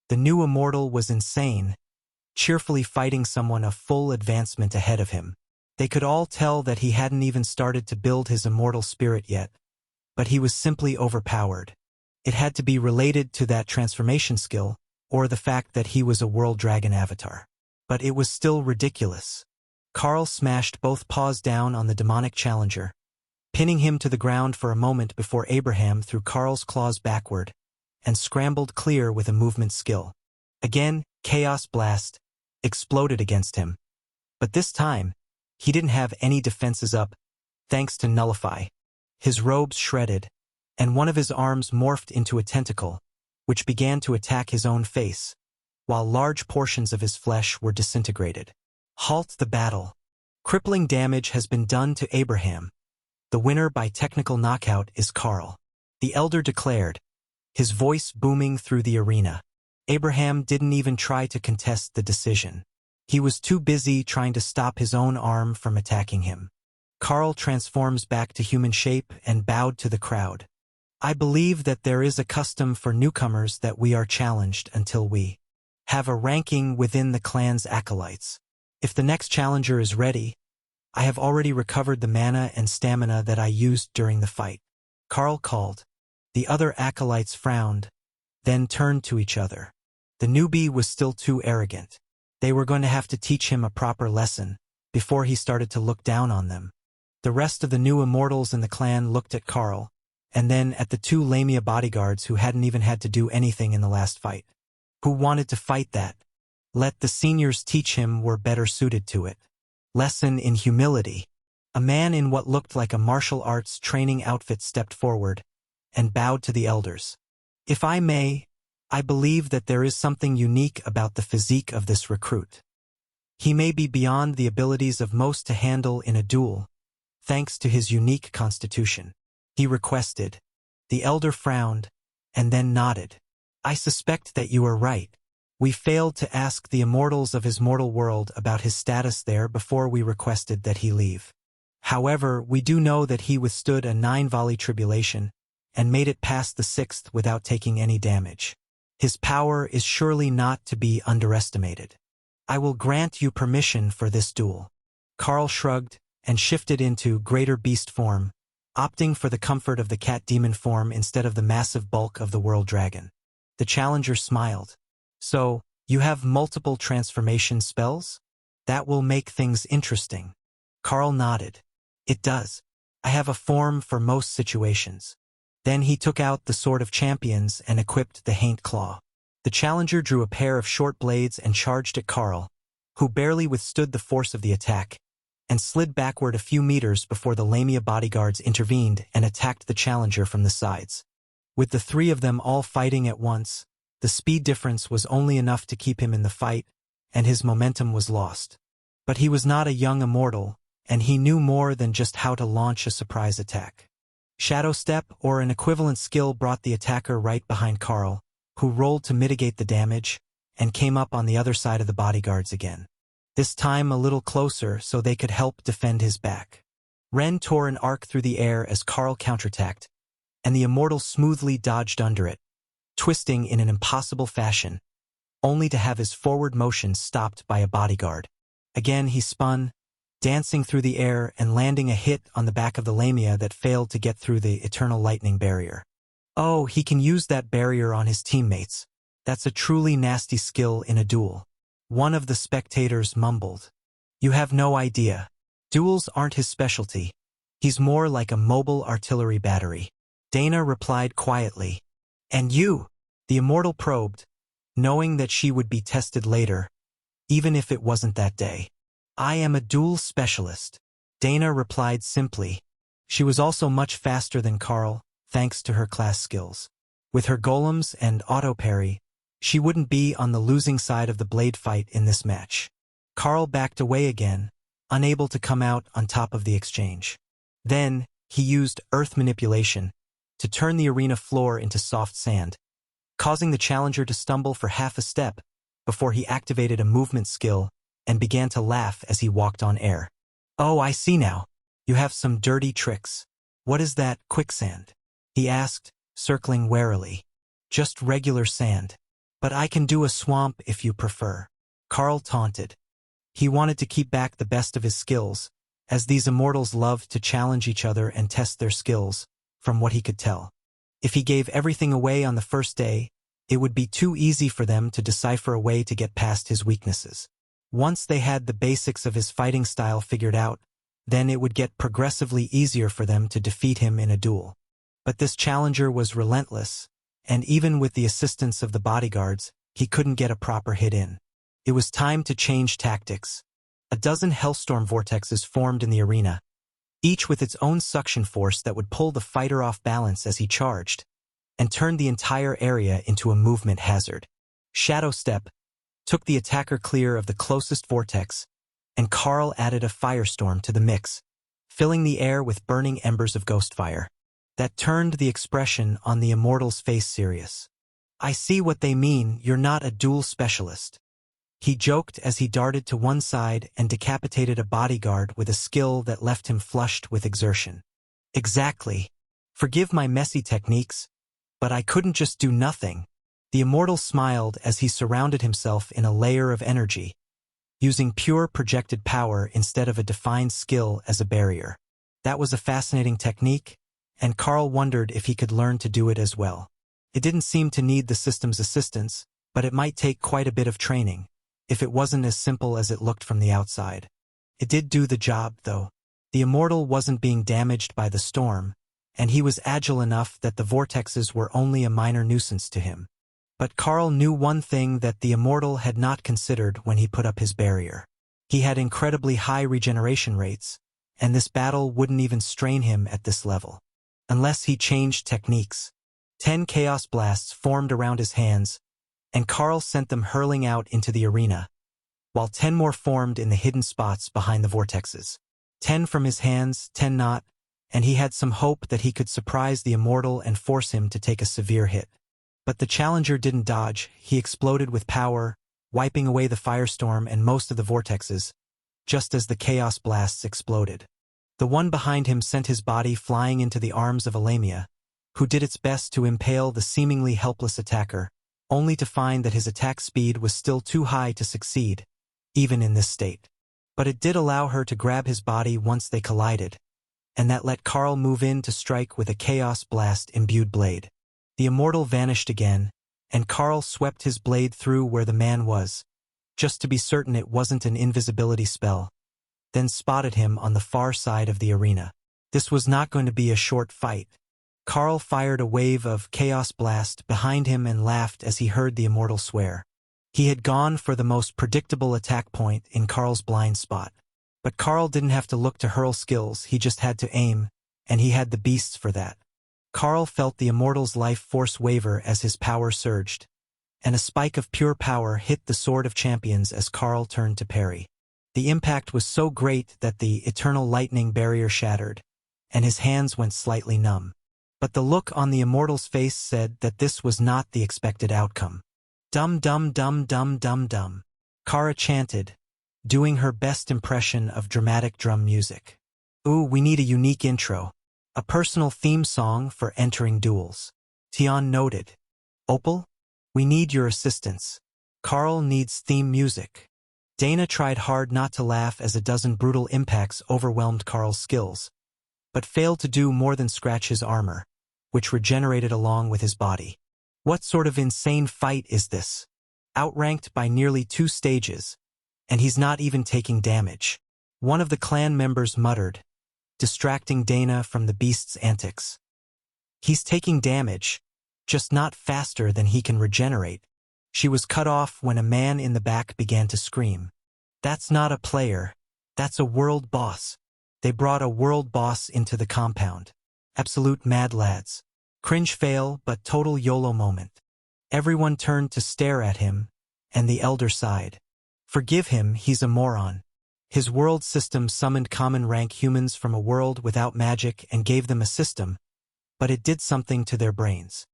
The new immortal was insane, cheerfully fighting someone a full advancement ahead of him. They could all tell that he hadn't even started to build his immortal spirit yet, but he was simply overpowered. It had to be related to that transformation skill, or the fact that he was a World Dragon avatar. But it was still ridiculous. Carl smashed both paws down on the demonic challenger, pinning him to the ground for a moment before Abraham threw Carl's claws backward and scrambled clear with a movement skill. Again, Chaos Blast exploded against him. But this time, he didn't have any defenses up, thanks to Nullify. His robes shredded, and one of his arms morphed into a tentacle, which began to attack his own face, while large portions of his flesh were disintegrated. Halt the battle. Crippling damage has been done to Abraham. The winner by technical knockout is Carl. The elder declared, his voice booming through the arena. Abraham didn't even try to contest the decision. He was too busy trying to stop his own arm from attacking him. Carl transforms back to human shape and bowed to the crowd. I believe that there is a custom for newcomers that we are challenged until we have a ranking within the clan's acolytes. If the next challenger is ready, I have already recovered the mana and stamina that I used during the fight. Carl called. The other acolytes frowned, then turned to each other. The newbie was still too arrogant. They were going to have to teach him a proper lesson before he started to look down on them. The rest of the new immortals in the clan looked at Carl, and then at the 2 Lamia bodyguards who hadn't even had to do anything in the last fight. Who wanted to fight that? Let the seniors teach him were better suited to it. Lesson in humility. A man in what looked like a martial arts training outfit stepped forward and bowed to the elders. If I may, I believe that there is something unique about the physique of this recruit. He may be beyond the abilities of most to handle in a duel, thanks to his unique constitution. He requested. The elder frowned, and then nodded. I suspect that you are right. We failed to ask the immortals of his mortal world about his status there before we requested that he leave. However, we do know that he withstood a 9-volley tribulation and made it past the 6th without taking any damage. His power is surely not to be underestimated. I will grant you permission for this duel. Carl shrugged and shifted into greater beast form, opting for the comfort of the cat demon form instead of the massive bulk of the world dragon. The challenger smiled. So, you have multiple transformation spells? That will make things interesting. Carl nodded. It does. I have a form for most situations. Then he took out the Sword of Champions and equipped the Haint Claw. The challenger drew a pair of short blades and charged at Carl, who barely withstood the force of the attack, and slid backward a few meters before the Lamia bodyguards intervened and attacked the challenger from the sides. With the three of them all fighting at once, the speed difference was only enough to keep him in the fight, and his momentum was lost. But he was not a young immortal, and he knew more than just how to launch a surprise attack. Shadow Step or an equivalent skill brought the attacker right behind Carl, who rolled to mitigate the damage, and came up on the other side of the bodyguards again. This time a little closer so they could help defend his back. Ren tore an arc through the air as Carl counterattacked, and the immortal smoothly dodged under it, twisting in an impossible fashion, only to have his forward motion stopped by a bodyguard. Again he spun, dancing through the air and landing a hit on the back of the Lamia that failed to get through the Eternal Lightning barrier. Oh, he can use that barrier on his teammates. That's a truly nasty skill in a duel. One of the spectators mumbled. You have no idea. Duels aren't his specialty. He's more like a mobile artillery battery. Dana replied quietly. And you? The immortal probed, knowing that she would be tested later, even if it wasn't that day. I am a duel specialist. Dana replied simply. She was also much faster than Carl, thanks to her class skills. With her golems and auto-parry, she wouldn't be on the losing side of the blade fight in this match. Carl backed away again, unable to come out on top of the exchange. Then, he used earth manipulation to turn the arena floor into soft sand, causing the challenger to stumble for half a step before he activated a movement skill and began to laugh as he walked on air. Oh, I see now. You have some dirty tricks. What is that, quicksand? He asked, circling warily. Just regular sand. But I can do a swamp if you prefer. Carl taunted. He wanted to keep back the best of his skills, as these immortals loved to challenge each other and test their skills, from what he could tell. If he gave everything away on the first day, it would be too easy for them to decipher a way to get past his weaknesses. Once they had the basics of his fighting style figured out, then it would get progressively easier for them to defeat him in a duel. But this challenger was relentless, and even with the assistance of the bodyguards, he couldn't get a proper hit in. It was time to change tactics. A dozen Hellstorm vortexes formed in the arena, each with its own suction force that would pull the fighter off balance as he charged, and turn the entire area into a movement hazard. Shadow Step took the attacker clear of the closest vortex, and Carl added a firestorm to the mix, filling the air with burning embers of ghost fire. That turned the expression on the immortal's face serious. I see what they mean, you're not a duel specialist. He joked as he darted to one side and decapitated a bodyguard with a skill that left him flushed with exertion. Exactly. Forgive my messy techniques, but I couldn't just do nothing. The immortal smiled as he surrounded himself in a layer of energy, using pure projected power instead of a defined skill as a barrier. That was a fascinating technique, and Carl wondered if he could learn to do it as well. It didn't seem to need the system's assistance, but it might take quite a bit of training, if it wasn't as simple as it looked from the outside. It did do the job, though. The immortal wasn't being damaged by the storm, and he was agile enough that the vortexes were only a minor nuisance to him. But Carl knew one thing that the immortal had not considered when he put up his barrier. He had incredibly high regeneration rates, and this battle wouldn't even strain him at this level. Unless he changed techniques. 10 Chaos Blasts formed around his hands, and Carl sent them hurling out into the arena, while 10 more formed in the hidden spots behind the vortexes. 10 from his hands, 10 not, and he had some hope that he could surprise the immortal and force him to take a severe hit. But the challenger didn't dodge. He exploded with power, wiping away the firestorm and most of the vortexes, just as the Chaos Blasts exploded. The one behind him sent his body flying into the arms of a Lamia, who did its best to impale the seemingly helpless attacker, only to find that his attack speed was still too high to succeed, even in this state. But it did allow her to grab his body once they collided, and that let Carl move in to strike with a Chaos Blast imbued blade. The immortal vanished again, and Carl swept his blade through where the man was, just to be certain it wasn't an invisibility spell, then spotted him on the far side of the arena. This was not going to be a short fight. Carl fired a wave of Chaos Blast behind him and laughed as he heard the immortal swear. He had gone for the most predictable attack point in Carl's blind spot. But Carl didn't have to look to hurl skills, he just had to aim, and he had the beasts for that. Carl felt the immortal's life force waver as his power surged, and a spike of pure power hit the Sword of Champions as Carl turned to parry. The impact was so great that the eternal lightning barrier shattered, and his hands went slightly numb. But the look on the immortal's face said that this was not the expected outcome. Dum dum dum dum dum dum. Kara chanted, doing her best impression of dramatic drum music. Ooh, we need a unique intro. A personal theme song for entering duels. Tian noted. Opal? We need your assistance. Carl needs theme music. Dana tried hard not to laugh as a dozen brutal impacts overwhelmed Carl's skills, but failed to do more than scratch his armor, which regenerated along with his body. What sort of insane fight is this? Outranked by nearly 2 stages, and he's not even taking damage. One of the clan members muttered, distracting Dana from the beast's antics. He's taking damage, just not faster than he can regenerate. She was cut off when a man in the back began to scream. That's not a player, that's a world boss. They brought a world boss into the compound. Absolute mad lads. Cringe fail, but total YOLO moment. Everyone turned to stare at him, and the elder sighed. Forgive him, he's a moron. His world system summoned common rank humans from a world without magic and gave them a system, but it did something to their brains.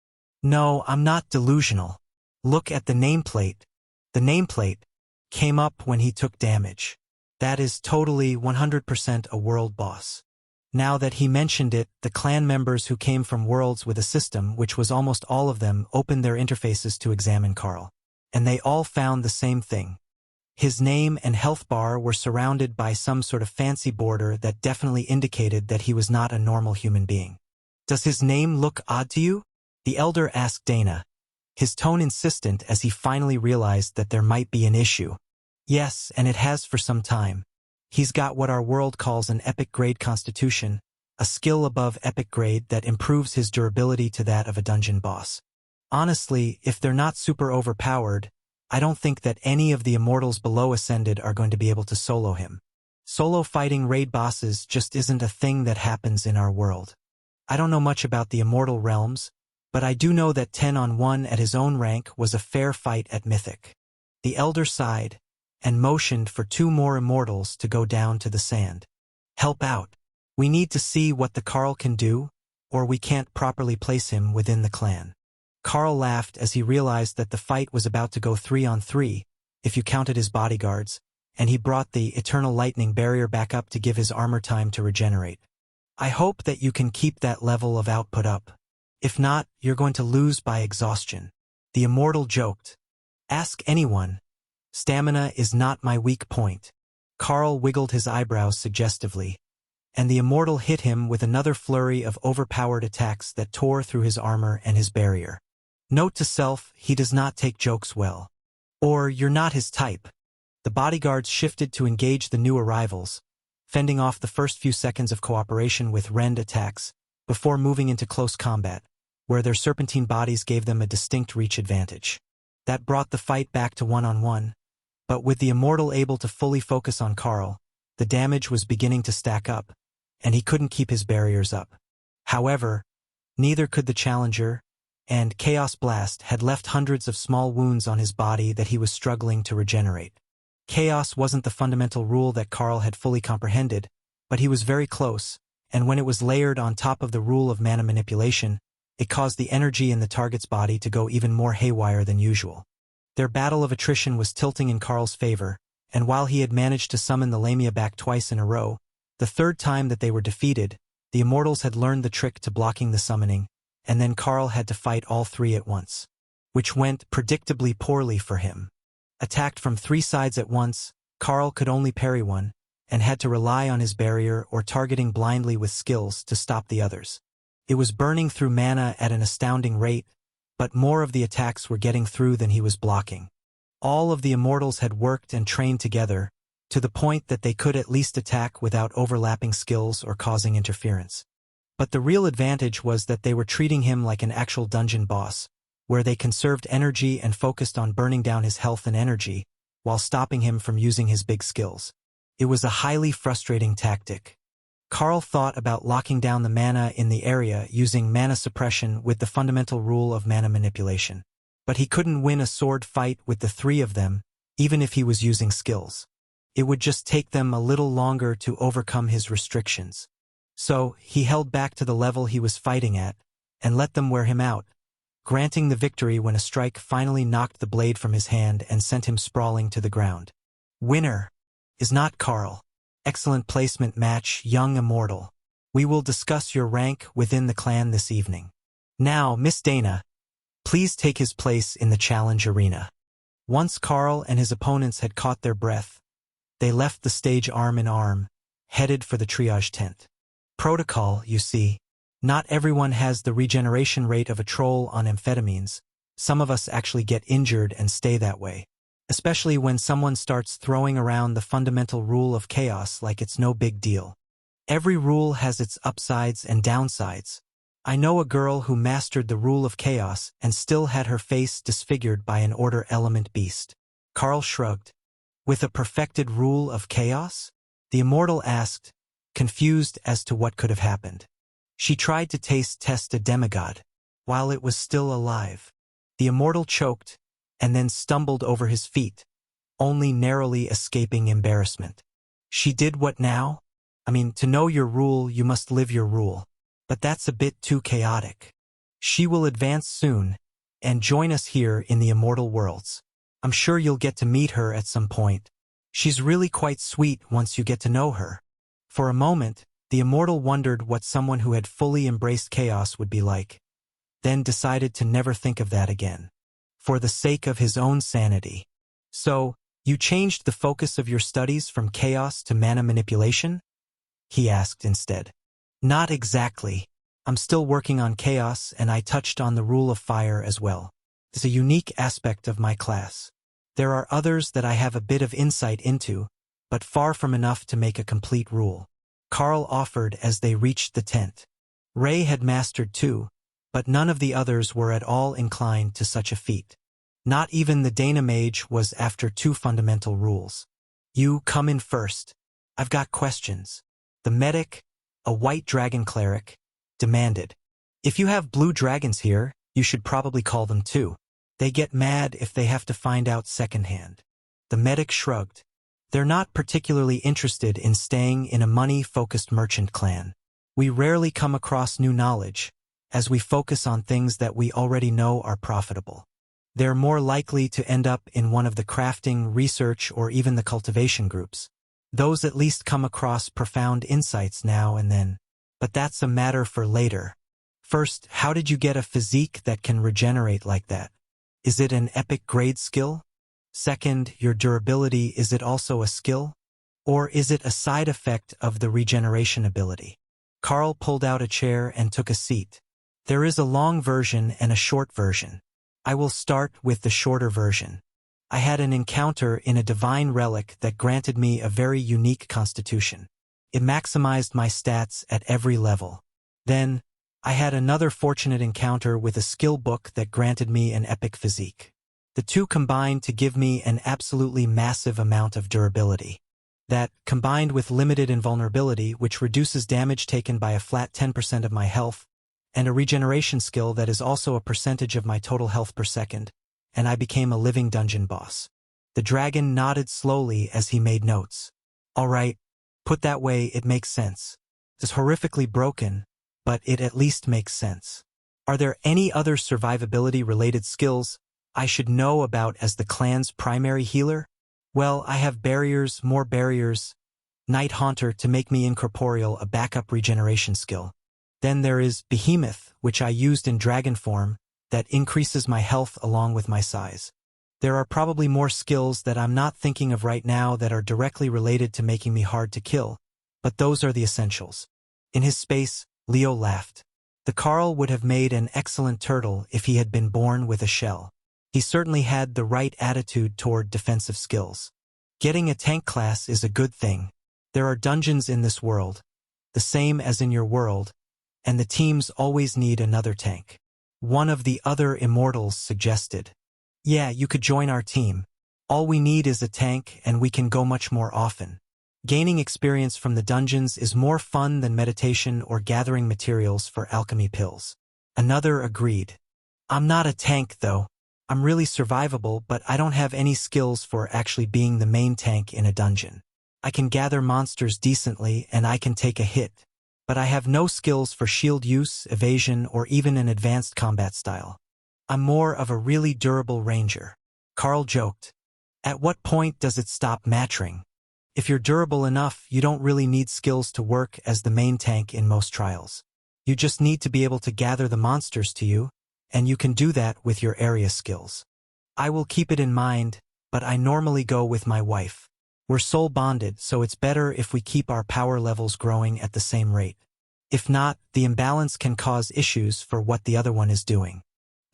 No, I'm not delusional. Look at the nameplate. The nameplate came up when he took damage. That is totally 100% a world boss. Now that he mentioned it, the clan members who came from worlds with a system, which was almost all of them, opened their interfaces to examine Carl. And they all found the same thing. His name and health bar were surrounded by some sort of fancy border that definitely indicated that he was not a normal human being. Does his name look odd to you? The elder asked Dana, his tone insistent as he finally realized that there might be an issue. Yes, and it has for some time. He's got what our world calls an epic grade constitution, a skill above epic grade that improves his durability to that of a dungeon boss. Honestly, if they're not super overpowered, I don't think that any of the immortals below Ascended are going to be able to solo him. Solo fighting raid bosses just isn't a thing that happens in our world. I don't know much about the immortal realms, but I do know that 10-on-1 at his own rank was a fair fight at Mythic. The elder sighed, and motioned for 2 more immortals to go down to the sand. Help out. We need to see what the Carl can do, or we can't properly place him within the clan. Carl laughed as he realized that the fight was about to go 3-on-3, if you counted his bodyguards, and he brought the eternal lightning barrier back up to give his armor time to regenerate. I hope that you can keep that level of output up. If not, you're going to lose by exhaustion. The immortal joked. Ask anyone. Stamina is not my weak point. Carl wiggled his eyebrows suggestively, and the immortal hit him with another flurry of overpowered attacks that tore through his armor and his barrier. Note to self, he does not take jokes well. Or you're not his type. The bodyguards shifted to engage the new arrivals, fending off the first few seconds of cooperation with rend attacks, before moving into close combat, where their serpentine bodies gave them a distinct reach advantage. That brought the fight back to 1-on-1, but with the immortal able to fully focus on Carl, the damage was beginning to stack up, and he couldn't keep his barriers up. However, neither could the challenger, and Chaos Blast had left hundreds of small wounds on his body that he was struggling to regenerate. Chaos wasn't the fundamental rule that Carl had fully comprehended, but he was very close, and when it was layered on top of the rule of mana manipulation, it caused the energy in the target's body to go even more haywire than usual. Their battle of attrition was tilting in Carl's favor, and while he had managed to summon the Lamia back twice in a row, the third time that they were defeated, the immortals had learned the trick to blocking the summoning, and then Carl had to fight all 3 at once, which went predictably poorly for him. Attacked from 3 sides at once, Carl could only parry one, and had to rely on his barrier or targeting blindly with skills to stop the others. It was burning through mana at an astounding rate, but more of the attacks were getting through than he was blocking. All of the immortals had worked and trained together, to the point that they could at least attack without overlapping skills or causing interference. But the real advantage was that they were treating him like an actual dungeon boss, where they conserved energy and focused on burning down his health and energy, while stopping him from using his big skills. It was a highly frustrating tactic. Carl thought about locking down the mana in the area using mana suppression with the fundamental rule of mana manipulation. But he couldn't win a sword fight with the three of them, even if he was using skills. It would just take them a little longer to overcome his restrictions. So, he held back to the level he was fighting at, and let them wear him out, granting the victory when a strike finally knocked the blade from his hand and sent him sprawling to the ground. Winner is not Carl. Excellent placement match, young immortal. We will discuss your rank within the clan this evening. Now, Miss Dana, please take his place in the challenge arena. Once Carl and his opponents had caught their breath, they left the stage arm in arm, headed for the triage tent. Protocol, you see. Not everyone has the regeneration rate of a troll on amphetamines. Some of us actually get injured and stay that way. Especially when someone starts throwing around the fundamental rule of chaos like it's no big deal. Every rule has its upsides and downsides. I know a girl who mastered the rule of chaos and still had her face disfigured by an order element beast. Carl shrugged. With a perfected rule of chaos? The immortal asked, confused as to what could have happened. She tried to test a demigod, while it was still alive. The immortal choked, and then stumbled over his feet, only narrowly escaping embarrassment. She did what now? To know your rule, you must live your rule. But that's a bit too chaotic. She will advance soon, and join us here in the immortal worlds. I'm sure you'll get to meet her at some point. She's really quite sweet once you get to know her. For a moment, the immortal wondered what someone who had fully embraced chaos would be like, then decided to never think of that again, for the sake of his own sanity. So, you changed the focus of your studies from chaos to mana manipulation? He asked instead. Not exactly. I'm still working on chaos, and I touched on the rule of fire as well. It's a unique aspect of my class. There are others that I have a bit of insight into, but far from enough to make a complete rule. Carl offered as they reached the tent. Ray had mastered too, but none of the others were at all inclined to such a feat. Not even the Dana mage was after two fundamental rules. You come in first. I've got questions. The medic, a white dragon cleric, demanded. If you have blue dragons here, you should probably call them too. They get mad if they have to find out secondhand. The medic shrugged. They're not particularly interested in staying in a money-focused merchant clan. We rarely come across new knowledge, as we focus on things that we already know are profitable. They're more likely to end up in one of the crafting, research, or even the cultivation groups. Those at least come across profound insights now and then. But that's a matter for later. First, how did you get a physique that can regenerate like that? Is it an epic grade skill? Second, your durability, is it also a skill? Or is it a side effect of the regeneration ability? Carl pulled out a chair and took a seat. There is a long version and a short version. I will start with the shorter version. I had an encounter in a divine relic that granted me a very unique constitution. It maximized my stats at every level. Then, I had another fortunate encounter with a skill book that granted me an epic physique. The two combined to give me an absolutely massive amount of durability. That, combined with limited invulnerability, which reduces damage taken by a flat 10% of my health, and a regeneration skill that is also a percentage of my total health per second, and I became a living dungeon boss. The dragon nodded slowly as he made notes. All right, put that way, it makes sense. It's horrifically broken, but it at least makes sense. Are there any other survivability-related skills I should know about as the clan's primary healer? Well, I have barriers, more barriers. Night Haunter to make me incorporeal, a backup regeneration skill. Then there is Behemoth, which I used in dragon form, that increases my health along with my size. There are probably more skills that I'm not thinking of right now that are directly related to making me hard to kill, but those are the essentials. In his space, Leo laughed. The Carl would have made an excellent turtle if he had been born with a shell. He certainly had the right attitude toward defensive skills. Getting a tank class is a good thing. There are dungeons in this world, the same as in your world, and the teams always need another tank. One of the other immortals suggested. Yeah, you could join our team. All we need is a tank and we can go much more often. Gaining experience from the dungeons is more fun than meditation or gathering materials for alchemy pills. Another agreed. I'm not a tank though. I'm really survivable, but I don't have any skills for actually being the main tank in a dungeon. I can gather monsters decently and I can take a hit, but I have no skills for shield use, evasion, or even an advanced combat style. I'm more of a really durable ranger. Carl joked. At what point does it stop mattering? If you're durable enough, you don't really need skills to work as the main tank in most trials. You just need to be able to gather the monsters to you, and you can do that with your area skills. I will keep it in mind, but I normally go with my wife. We're soul bonded, so it's better if we keep our power levels growing at the same rate. If not, the imbalance can cause issues for what the other one is doing.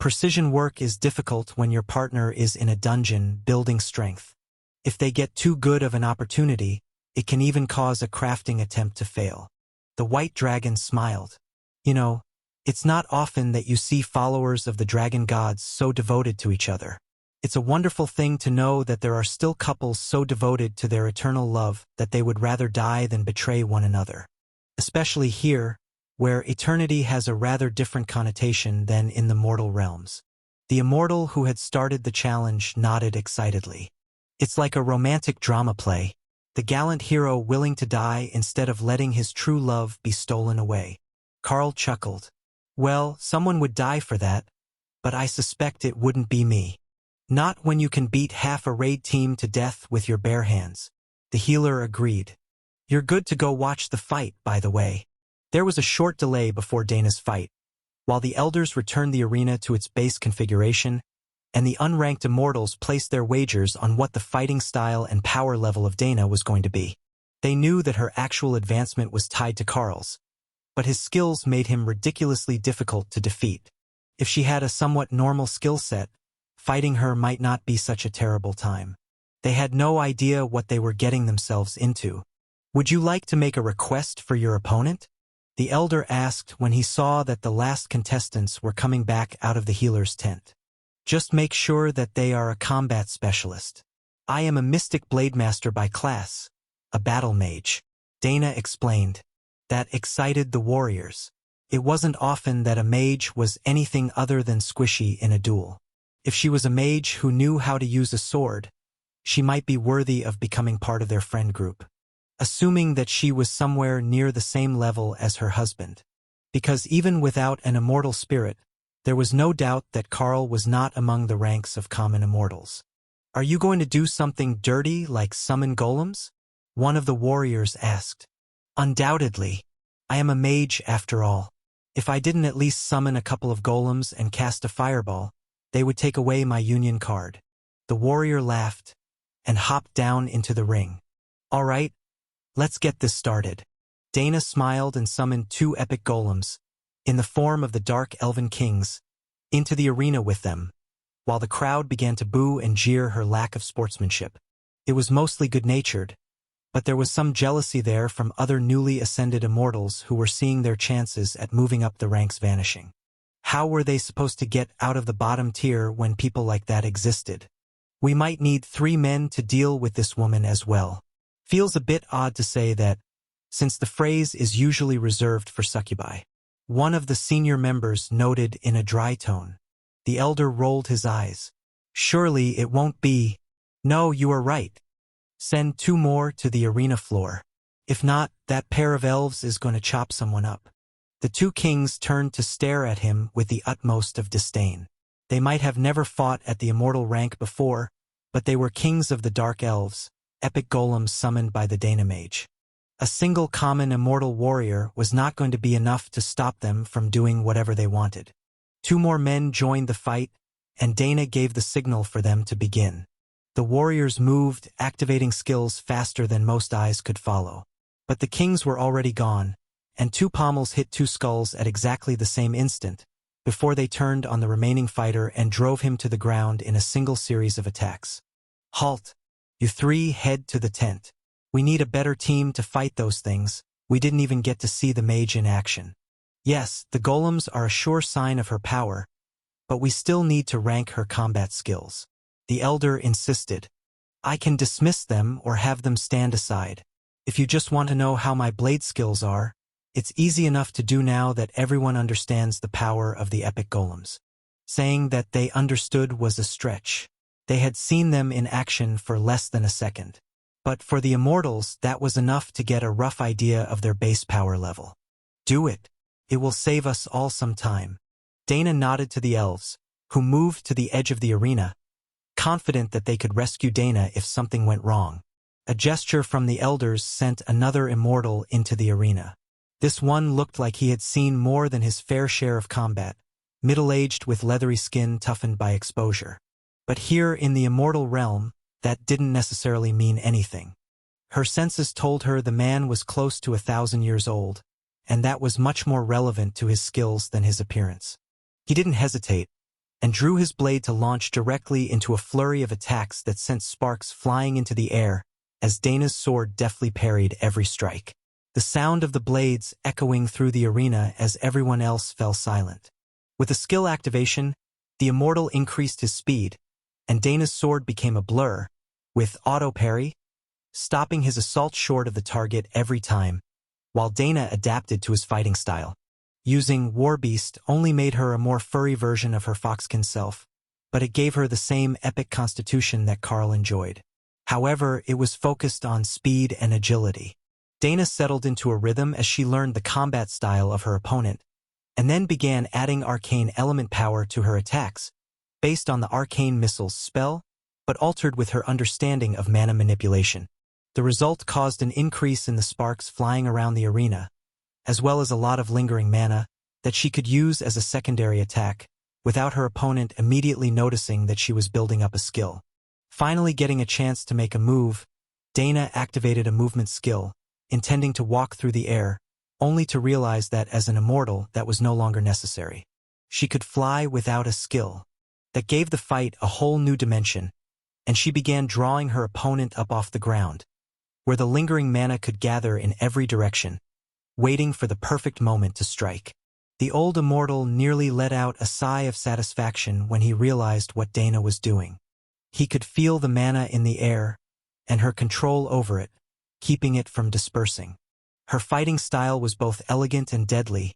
Precision work is difficult when your partner is in a dungeon building strength. If they get too good of an opportunity, it can even cause a crafting attempt to fail. The white dragon smiled. You know, it's not often that you see followers of the dragon gods so devoted to each other. It's a wonderful thing to know that there are still couples so devoted to their eternal love that they would rather die than betray one another. Especially here, where eternity has a rather different connotation than in the mortal realms. The immortal who had started the challenge nodded excitedly. It's like a romantic drama play, the gallant hero willing to die instead of letting his true love be stolen away. Carl chuckled. Well, someone would die for that, but I suspect it wouldn't be me. Not when you can beat half a raid team to death with your bare hands. The healer agreed. You're good to go watch the fight, by the way. There was a short delay before Dana's fight. While the elders returned the arena to its base configuration, and the unranked immortals placed their wagers on what the fighting style and power level of Dana was going to be. They knew that her actual advancement was tied to Carl's, but his skills made him ridiculously difficult to defeat. If she had a somewhat normal skill set, fighting her might not be such a terrible time. They had no idea what they were getting themselves into. Would you like to make a request for your opponent? The elder asked when he saw that the last contestants were coming back out of the healer's tent. Just make sure that they are a combat specialist. I am a mystic blade master by class, a battle mage. Dana explained. That excited the warriors. It wasn't often that a mage was anything other than squishy in a duel. If she was a mage who knew how to use a sword, she might be worthy of becoming part of their friend group. Assuming that she was somewhere near the same level as her husband. Because even without an immortal spirit, there was no doubt that Carl was not among the ranks of common immortals. Are you going to do something dirty like summon golems? One of the warriors asked. Undoubtedly. I am a mage after all. If I didn't at least summon a couple of golems and cast a fireball, they would take away my union card. The warrior laughed and hopped down into the ring. All right, let's get this started. Dana smiled and summoned 2 epic golems, in the form of the Dark Elven Kings, into the arena with them, while the crowd began to boo and jeer her lack of sportsmanship. It was mostly good-natured, but there was some jealousy there from other newly ascended immortals who were seeing their chances at moving up the ranks vanishing. How were they supposed to get out of the bottom tier when people like that existed? We might need 3 men to deal with this woman as well. Feels a bit odd to say that, since the phrase is usually reserved for succubi. One of the senior members noted in a dry tone. The elder rolled his eyes. Surely it won't be. No, you are right. Send 2 more to the arena floor. If not, that pair of elves is going to chop someone up. The 2 kings turned to stare at him with the utmost of disdain. They might have never fought at the immortal rank before, but they were kings of the Dark Elves, epic golems summoned by the Dana Mage. A single common immortal warrior was not going to be enough to stop them from doing whatever they wanted. 2 more men joined the fight, and Dana gave the signal for them to begin. The warriors moved, activating skills faster than most eyes could follow. But the kings were already gone, and two pommels hit two skulls at exactly the same instant, before they turned on the remaining fighter and drove him to the ground in a single series of attacks. Halt! You three, head to the tent. We need a better team to fight those things. We didn't even get to see the mage in action. Yes, the golems are a sure sign of her power, but we still need to rank her combat skills. The elder insisted. I can dismiss them or have them stand aside. If you just want to know how my blade skills are, it's easy enough to do now that everyone understands the power of the epic golems. Saying that they understood was a stretch. They had seen them in action for less than a second. But for the immortals, that was enough to get a rough idea of their base power level. Do it. It will save us all some time. Dana nodded to the elves, who moved to the edge of the arena, confident that they could rescue Dana if something went wrong. A gesture from the elders sent another immortal into the arena. This one looked like he had seen more than his fair share of combat, middle-aged with leathery skin toughened by exposure. But here in the immortal realm, that didn't necessarily mean anything. Her senses told her the man was close to 1,000 years old, and that was much more relevant to his skills than his appearance. He didn't hesitate, and drew his blade to launch directly into a flurry of attacks that sent sparks flying into the air as Dana's sword deftly parried every strike. The sound of the blades echoing through the arena as everyone else fell silent. With a skill activation, the immortal increased his speed, and Dana's sword became a blur, with auto parry, stopping his assault short of the target every time, while Dana adapted to his fighting style. Using Warbeast only made her a more furry version of her foxkin self, but it gave her the same epic constitution that Carl enjoyed. However, it was focused on speed and agility. Dana settled into a rhythm as she learned the combat style of her opponent, and then began adding arcane element power to her attacks, based on the arcane missile's spell, but altered with her understanding of mana manipulation. The result caused an increase in the sparks flying around the arena, as well as a lot of lingering mana that she could use as a secondary attack, without her opponent immediately noticing that she was building up a skill. Finally getting a chance to make a move, Dana activated a movement skill, intending to walk through the air, only to realize that as an immortal that was no longer necessary. She could fly without a skill. That gave the fight a whole new dimension, and she began drawing her opponent up off the ground, where the lingering mana could gather in every direction, waiting for the perfect moment to strike. The old immortal nearly let out a sigh of satisfaction when he realized what Dana was doing. He could feel the mana in the air, and her control over it, keeping it from dispersing. Her fighting style was both elegant and deadly,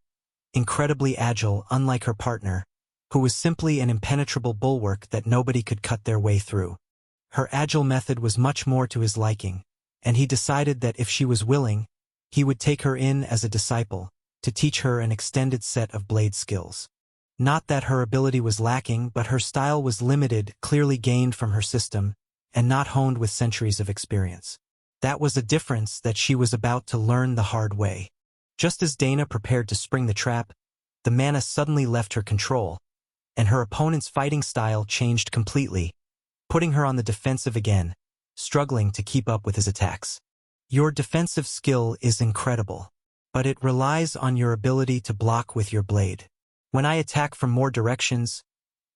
incredibly agile unlike her partner, who was simply an impenetrable bulwark that nobody could cut their way through. Her agile method was much more to his liking, and he decided that if she was willing, he would take her in as a disciple, to teach her an extended set of blade skills. Not that her ability was lacking, but her style was limited, clearly gained from her system, and not honed with centuries of experience. That was a difference that she was about to learn the hard way. Just as Dana prepared to spring the trap, the mana suddenly left her control, and her opponent's fighting style changed completely, putting her on the defensive again, struggling to keep up with his attacks. Your defensive skill is incredible, but it relies on your ability to block with your blade. When I attack from more directions,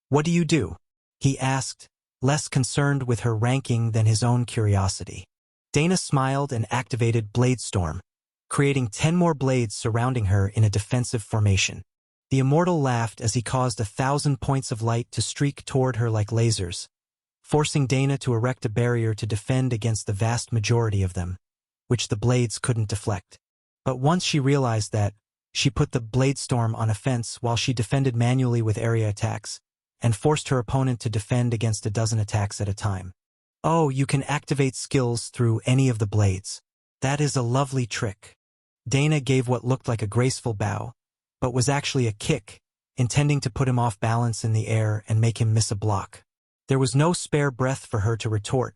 what do? He asked, less concerned with her ranking than his own curiosity. Dana smiled and activated Blade Storm, creating 10 more blades surrounding her in a defensive formation. The immortal laughed as he caused 1,000 points of light to streak toward her like lasers, forcing Dana to erect a barrier to defend against the vast majority of them, which the blades couldn't deflect. But once she realized that, she put the Blade Storm on offense while she defended manually with area attacks, and forced her opponent to defend against a dozen attacks at a time. Oh, you can activate skills through any of the blades. That is a lovely trick. Dana gave what looked like a graceful bow, but was actually a kick, intending to put him off balance in the air and make him miss a block. There was no spare breath for her to retort,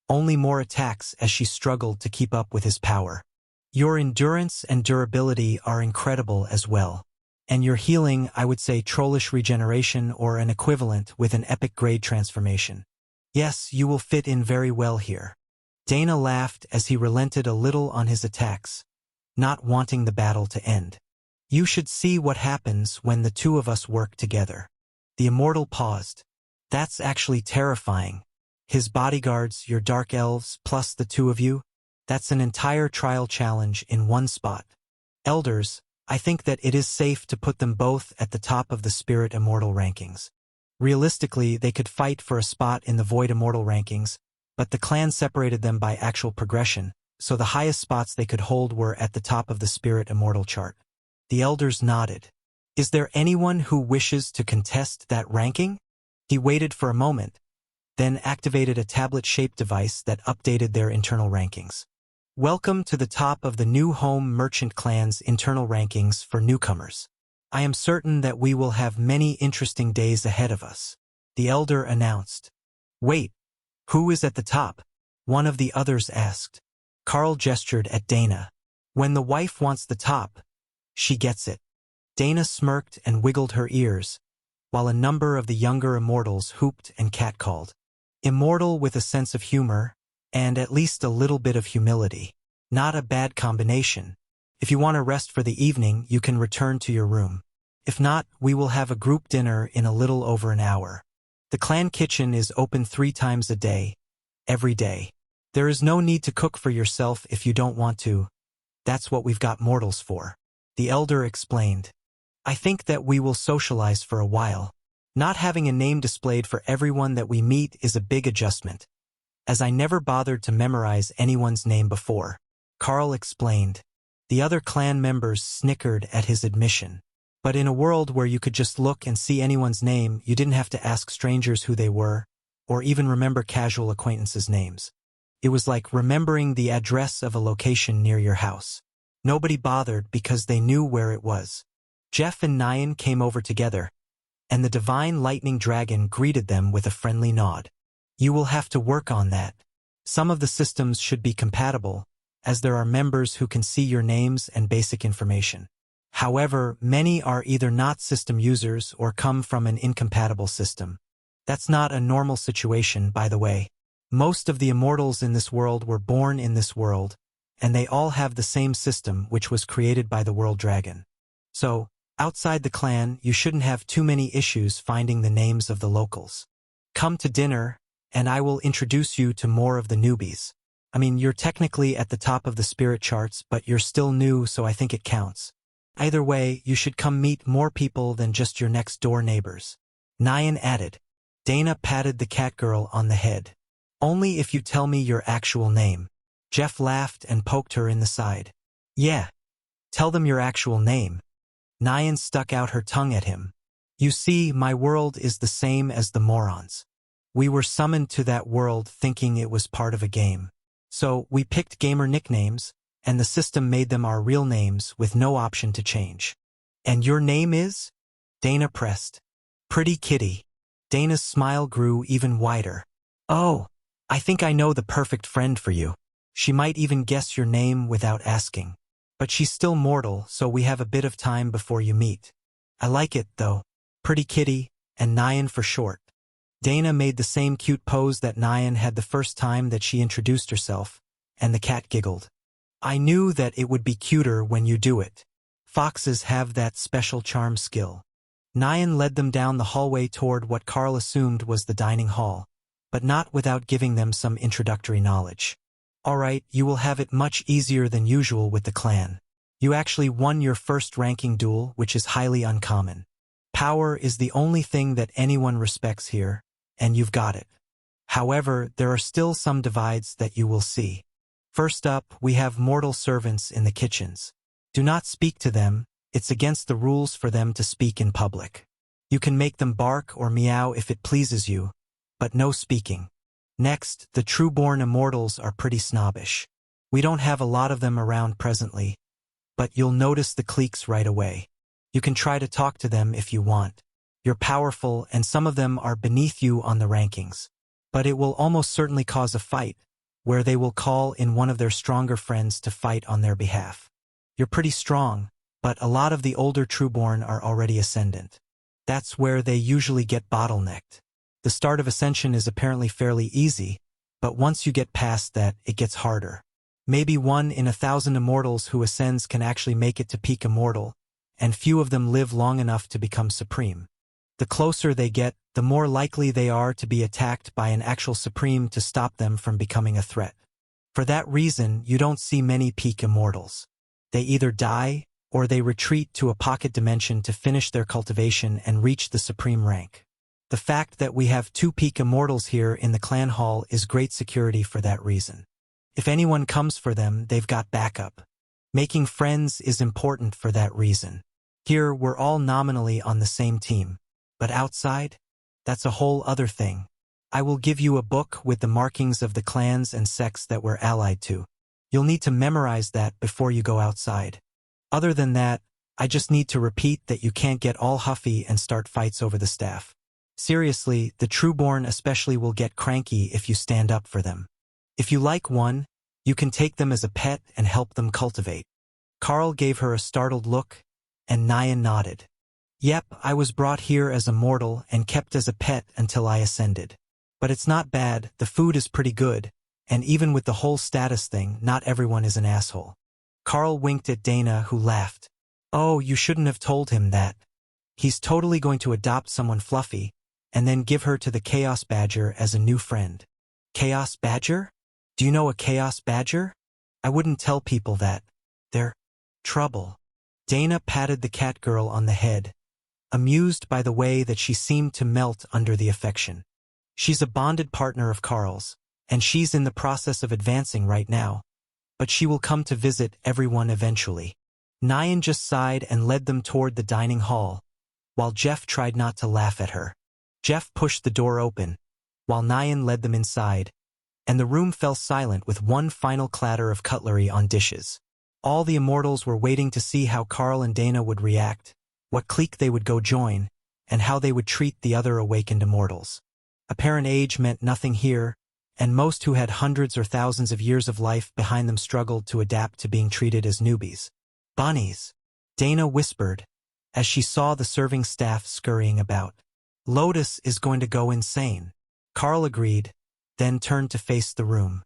only more attacks as she struggled to keep up with his power. Your endurance and durability are incredible as well. And your healing, I would say trollish regeneration or an equivalent with an epic grade transformation. Yes, you will fit in very well here. Dana laughed as he relented a little on his attacks, not wanting the battle to end. You should see what happens when the two of us work together. The immortal paused. That's actually terrifying. His bodyguards, your dark elves, plus the two of you? That's an entire trial challenge in one spot. Elders, I think that it is safe to put them both at the top of the Spirit Immortal rankings. Realistically, they could fight for a spot in the Void Immortal rankings, but the clan separated them by actual progression, so the highest spots they could hold were at the top of the Spirit Immortal chart. The elders nodded. Is there anyone who wishes to contest that ranking? He waited for a moment, then activated a tablet-shaped device that updated their internal rankings. Welcome to the top of the New Home Merchant Clan's internal rankings for newcomers. I am certain that we will have many interesting days ahead of us, the elder announced. Wait, who is at the top? One of the others asked. Carl gestured at Dana. When the wife wants the top, she gets it. Dana smirked and wiggled her ears, while a number of the younger immortals hooped and catcalled. Immortal with a sense of humor, and at least a little bit of humility. Not a bad combination. If you want to rest for the evening, you can return to your room. If not, we will have a group dinner in a little over an hour. The clan kitchen is open 3 times a day, every day. There is no need to cook for yourself if you don't want to. That's what we've got mortals for. The elder explained. I think that we will socialize for a while. Not having a name displayed for everyone that we meet is a big adjustment, as I never bothered to memorize anyone's name before. Carl explained. The other clan members snickered at his admission. But in a world where you could just look and see anyone's name, you didn't have to ask strangers who they were, or even remember casual acquaintances' names. It was like remembering the address of a location near your house. Nobody bothered because they knew where it was. Jeff and Nyan came over together, and the Divine Lightning Dragon greeted them with a friendly nod. You will have to work on that. Some of the systems should be compatible, as there are members who can see your names and basic information. However, many are either not system users or come from an incompatible system. That's not a normal situation, by the way. Most of the immortals in this world were born in this world, and they all have the same system which was created by the World Dragon. So, outside the clan, you shouldn't have too many issues finding the names of the locals. Come to dinner, and I will introduce you to more of the newbies. I mean, you're technically at the top of the spirit charts, but you're still new, so I think it counts. Either way, you should come meet more people than just your next-door neighbors. Nyan added. Dana patted the cat girl on the head. Only if you tell me your actual name. Jeff laughed and poked her in the side. Yeah. Tell them your actual name. Nyan stuck out her tongue at him. You see, my world is the same as the morons. We were summoned to that world thinking it was part of a game. So, we picked gamer nicknames, and the system made them our real names with no option to change. And your name is? Dana pressed. Pretty Kitty. Dana's smile grew even wider. Oh, I think I know the perfect friend for you. She might even guess your name without asking. But she's still mortal, so we have a bit of time before you meet. I like it, though. Pretty Kitty, and Nyan for short. Dana made the same cute pose that Nyan had the first time that she introduced herself, and the cat giggled. I knew that it would be cuter when you do it. Foxes have that special charm skill. Nyan led them down the hallway toward what Carl assumed was the dining hall, but not without giving them some introductory knowledge. Alright, you will have it much easier than usual with the clan. You actually won your first ranking duel, which is highly uncommon. Power is the only thing that anyone respects here, and you've got it. However, there are still some divides that you will see. First up, we have mortal servants in the kitchens. Do not speak to them, it's against the rules for them to speak in public. You can make them bark or meow if it pleases you, but no speaking. Next, the Trueborn Immortals are pretty snobbish. We don't have a lot of them around presently, but you'll notice the cliques right away. You can try to talk to them if you want. You're powerful and some of them are beneath you on the rankings. But it will almost certainly cause a fight, where they will call in one of their stronger friends to fight on their behalf. You're pretty strong, but a lot of the older Trueborn are already ascendant. That's where they usually get bottlenecked. The start of Ascension is apparently fairly easy, but once you get past that, it gets harder. Maybe 1 in 1,000 immortals who ascends can actually make it to peak immortal, and few of them live long enough to become supreme. The closer they get, the more likely they are to be attacked by an actual supreme to stop them from becoming a threat. For that reason, you don't see many peak immortals. They either die, or they retreat to a pocket dimension to finish their cultivation and reach the supreme rank. The fact that we have 2 peak immortals here in the clan hall is great security for that reason. If anyone comes for them, they've got backup. Making friends is important for that reason. Here, we're all nominally on the same team. But outside? That's a whole other thing. I will give you a book with the markings of the clans and sects that we're allied to. You'll need to memorize that before you go outside. Other than that, I just need to repeat that you can't get all huffy and start fights over the staff. Seriously, the Trueborn especially will get cranky if you stand up for them. If you like one, you can take them as a pet and help them cultivate. Carl gave her a startled look, and Nyan nodded. Yep, I was brought here as a mortal and kept as a pet until I ascended. But it's not bad, the food is pretty good, and even with the whole status thing, not everyone is an asshole. Carl winked at Dana, who laughed. Oh, you shouldn't have told him that. He's totally going to adopt someone fluffy, and then give her to the Chaos Badger as a new friend. Chaos Badger? Do you know a Chaos Badger? I wouldn't tell people that. They're trouble. Dana patted the cat girl on the head, amused by the way that she seemed to melt under the affection. She's a bonded partner of Carl's, and she's in the process of advancing right now. But she will come to visit everyone eventually. Nyan just sighed and led them toward the dining hall, while Jeff tried not to laugh at her. Jeff pushed the door open, while Nyan led them inside, and the room fell silent with one final clatter of cutlery on dishes. All the immortals were waiting to see how Carl and Dana would react, what clique they would go join, and how they would treat the other awakened immortals. Apparent age meant nothing here, and most who had hundreds or thousands of years of life behind them struggled to adapt to being treated as newbies. Bunnies, Dana whispered, as she saw the serving staff scurrying about. Lotus is going to go insane. Carl agreed, then turned to face the room.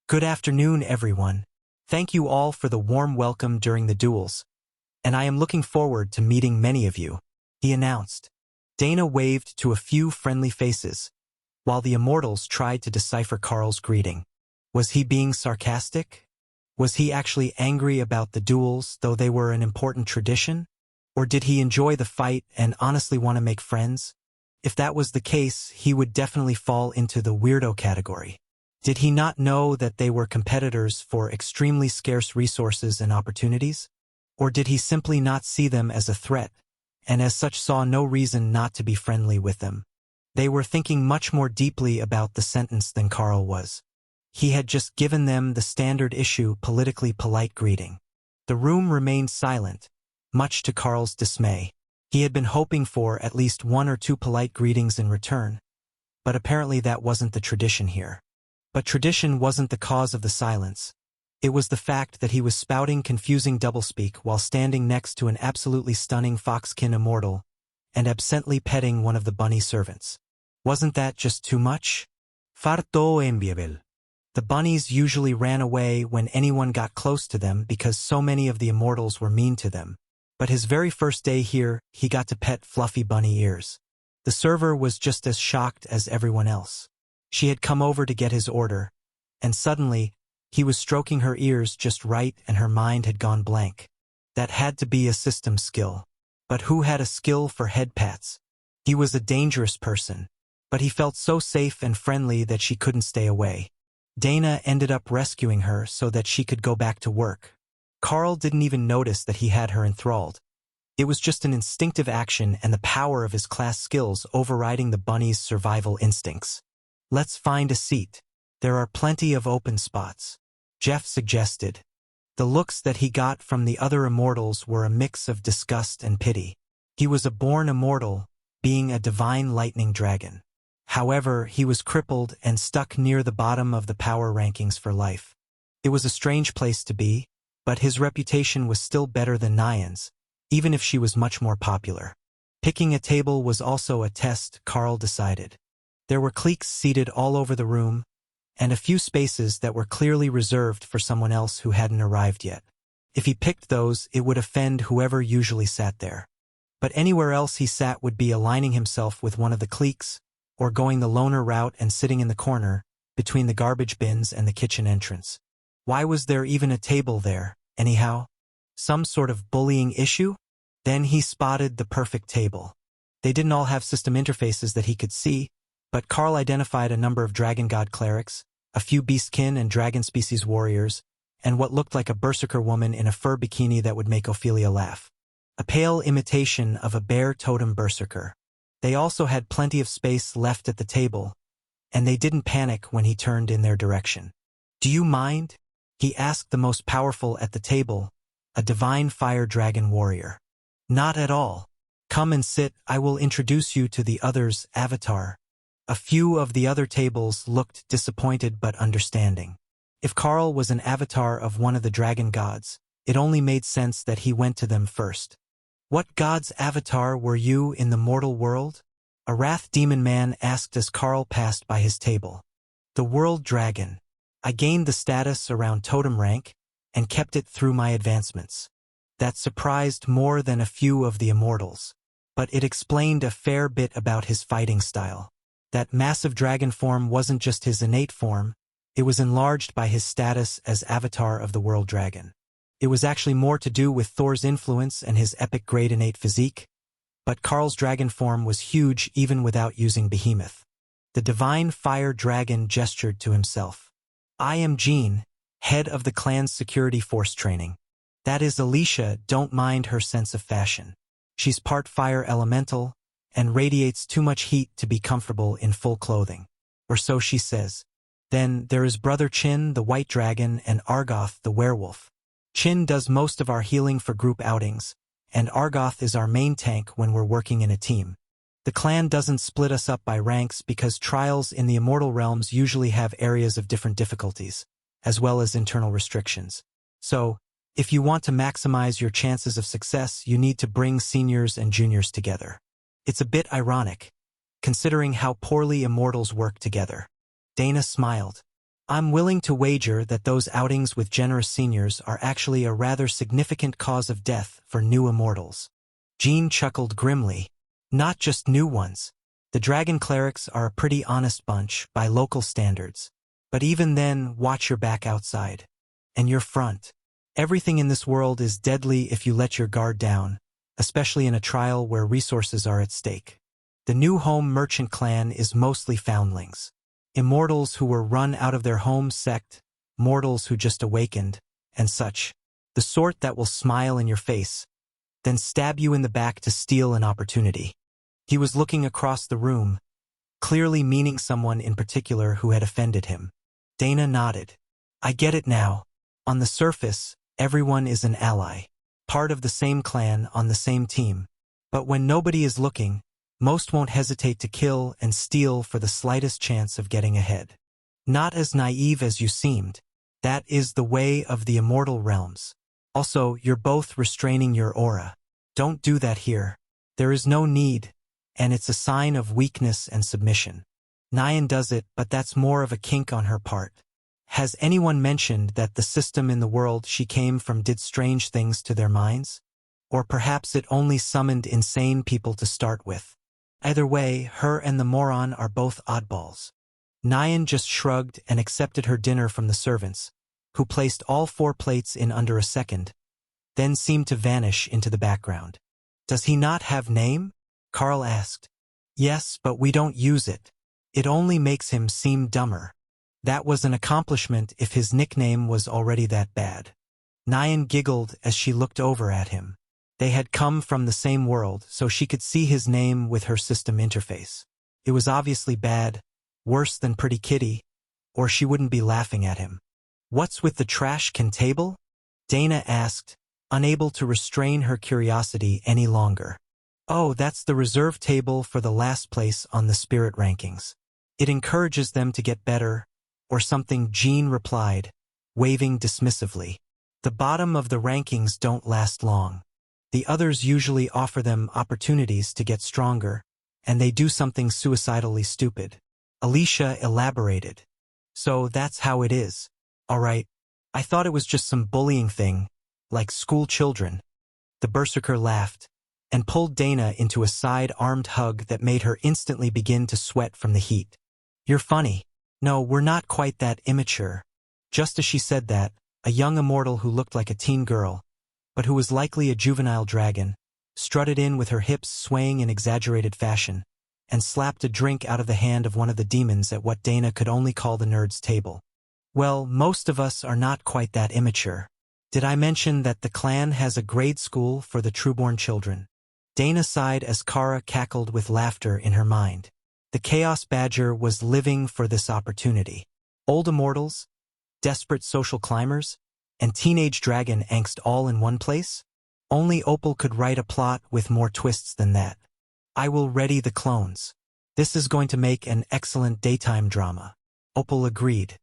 Good afternoon, everyone. Thank you all for the warm welcome during the duels, and I am looking forward to meeting many of you, he announced. Dana waved to a few friendly faces, while the immortals tried to decipher Carl's greeting. Was he being sarcastic? Was he actually angry about the duels, though they were an important tradition? Or did he enjoy the fight and honestly want to make friends? If that was the case, he would definitely fall into the weirdo category. Did he not know that they were competitors for extremely scarce resources and opportunities? Or did he simply not see them as a threat, and as such saw no reason not to be friendly with them? They were thinking much more deeply about the sentence than Carl was. He had just given them the standard issue politically polite greeting. The room remained silent, much to Carl's dismay. He had been hoping for at least 1 or 2 polite greetings in return, but apparently that wasn't the tradition here. But tradition wasn't the cause of the silence. It was the fact that he was spouting confusing doublespeak while standing next to an absolutely stunning foxkin immortal and absently petting one of the bunny servants. Wasn't that just too much? Farto enviable. The bunnies usually ran away when anyone got close to them because so many of the immortals were mean to them. But his very first day here, he got to pet fluffy bunny ears. The server was just as shocked as everyone else. She had come over to get his order, and suddenly, he was stroking her ears just right and her mind had gone blank. That had to be a system skill. But who had a skill for head pats? He was a dangerous person, but he felt so safe and friendly that she couldn't stay away. Dana ended up rescuing her so that she could go back to work. Carl didn't even notice that he had her enthralled. It was just an instinctive action and the power of his class skills overriding the bunny's survival instincts. Let's find a seat. There are plenty of open spots, Jeff suggested. The looks that he got from the other immortals were a mix of disgust and pity. He was a born immortal, being a divine lightning dragon. However, he was crippled and stuck near the bottom of the power rankings for life. It was a strange place to be, but his reputation was still better than Nyan's, even if she was much more popular. Picking a table was also a test, Carl decided. There were cliques seated all over the room, and a few spaces that were clearly reserved for someone else who hadn't arrived yet. If he picked those, it would offend whoever usually sat there. But anywhere else he sat would be aligning himself with one of the cliques, or going the loner route and sitting in the corner, between the garbage bins and the kitchen entrance. Why was there even a table there, anyhow? Some sort of bullying issue? Then he spotted the perfect table. They didn't all have system interfaces that he could see, but Carl identified a number of Dragon God clerics, a few beastkin and dragon species warriors, and what looked like a berserker woman in a fur bikini that would make Ophelia laugh. A pale imitation of a bear totem berserker. They also had plenty of space left at the table, and they didn't panic when he turned in their direction. "Do you mind?" he asked the most powerful at the table, a divine fire dragon warrior. "Not at all. Come and sit, I will introduce you to the others, Avatar." A few of the other tables looked disappointed but understanding. If Carl was an avatar of one of the dragon gods, it only made sense that he went to them first. "What god's avatar were you in the mortal world?" a wrath demon man asked as Carl passed by his table. "The world dragon. I gained the status around totem rank, and kept it through my advancements." That surprised more than a few of the immortals. But it explained a fair bit about his fighting style. That massive dragon form wasn't just his innate form, it was enlarged by his status as avatar of the world dragon. It was actually more to do with Thor's influence and his epic grade innate physique, but Carl's dragon form was huge even without using Behemoth. The divine fire dragon gestured to himself. "I am Jean, head of the clan's security force training. That is Alicia, don't mind her sense of fashion. She's part fire elemental, and radiates too much heat to be comfortable in full clothing. Or so she says. Then there is Brother Chin, the white dragon, and Argoth, the werewolf. Chin does most of our healing for group outings, and Argoth is our main tank when we're working in a team. The clan doesn't split us up by ranks because trials in the immortal realms usually have areas of different difficulties, as well as internal restrictions. So, if you want to maximize your chances of success, you need to bring seniors and juniors together. It's a bit ironic, considering how poorly immortals work together. Dana smiled. I'm willing to wager that those outings with generous seniors are actually a rather significant cause of death for new immortals. Jean chuckled grimly. Not just new ones. The dragon clerics are a pretty honest bunch by local standards. But even then, watch your back outside. And your front. Everything in this world is deadly if you let your guard down, especially in a trial where resources are at stake. The new home merchant clan is mostly foundlings. Immortals who were run out of their home sect, mortals who just awakened, and such. The sort that will smile in your face, then stab you in the back to steal an opportunity. He was looking across the room, clearly meaning someone in particular who had offended him. Dana nodded. I get it now. On the surface, everyone is an ally, part of the same clan on the same team. But when nobody is looking, most won't hesitate to kill and steal for the slightest chance of getting ahead. Not as naive as you seemed. That is the way of the immortal realms. Also, you're both restraining your aura. Don't do that here. There is no need, and it's a sign of weakness and submission. Nyan does it, but that's more of a kink on her part. Has anyone mentioned that the system in the world she came from did strange things to their minds? Or perhaps it only summoned insane people to start with? Either way, her and the moron are both oddballs. Nyan just shrugged and accepted her dinner from the servants, who placed all 4 plates in under a second, then seemed to vanish into the background. Does he not have name? Carl asked. Yes, but we don't use it. It only makes him seem dumber. That was an accomplishment if his nickname was already that bad. Nyan giggled as she looked over at him. They had come from the same world, so she could see his name with her system interface. It was obviously bad, worse than Pretty Kitty, or she wouldn't be laughing at him. What's with the trash can table? Dana asked, unable to restrain her curiosity any longer. Oh, that's the reserve table for the last place on the spirit rankings. It encourages them to get better, or something, Jean replied, waving dismissively. The bottom of the rankings don't last long. The others usually offer them opportunities to get stronger, and they do something suicidally stupid. Alicia elaborated. So that's how it is. Alright. I thought it was just some bullying thing, like school children. The berserker laughed and pulled Dana into a side-armed hug that made her instantly begin to sweat from the heat. You're funny. No, we're not quite that immature. Just as she said that, a young immortal who looked like a teen girl, but who was likely a juvenile dragon, strutted in with her hips swaying in exaggerated fashion, and slapped a drink out of the hand of one of the demons at what Dana could only call the nerd's table. Well, most of us are not quite that immature. Did I mention that the clan has a grade school for the trueborn children? Dana sighed as Kara cackled with laughter in her mind. The Chaos Badger was living for this opportunity. Old immortals, desperate social climbers, and teenage dragon angst all in one place? Only Opal could write a plot with more twists than that. I will ready the clones. This is going to make an excellent daytime drama. Opal agreed.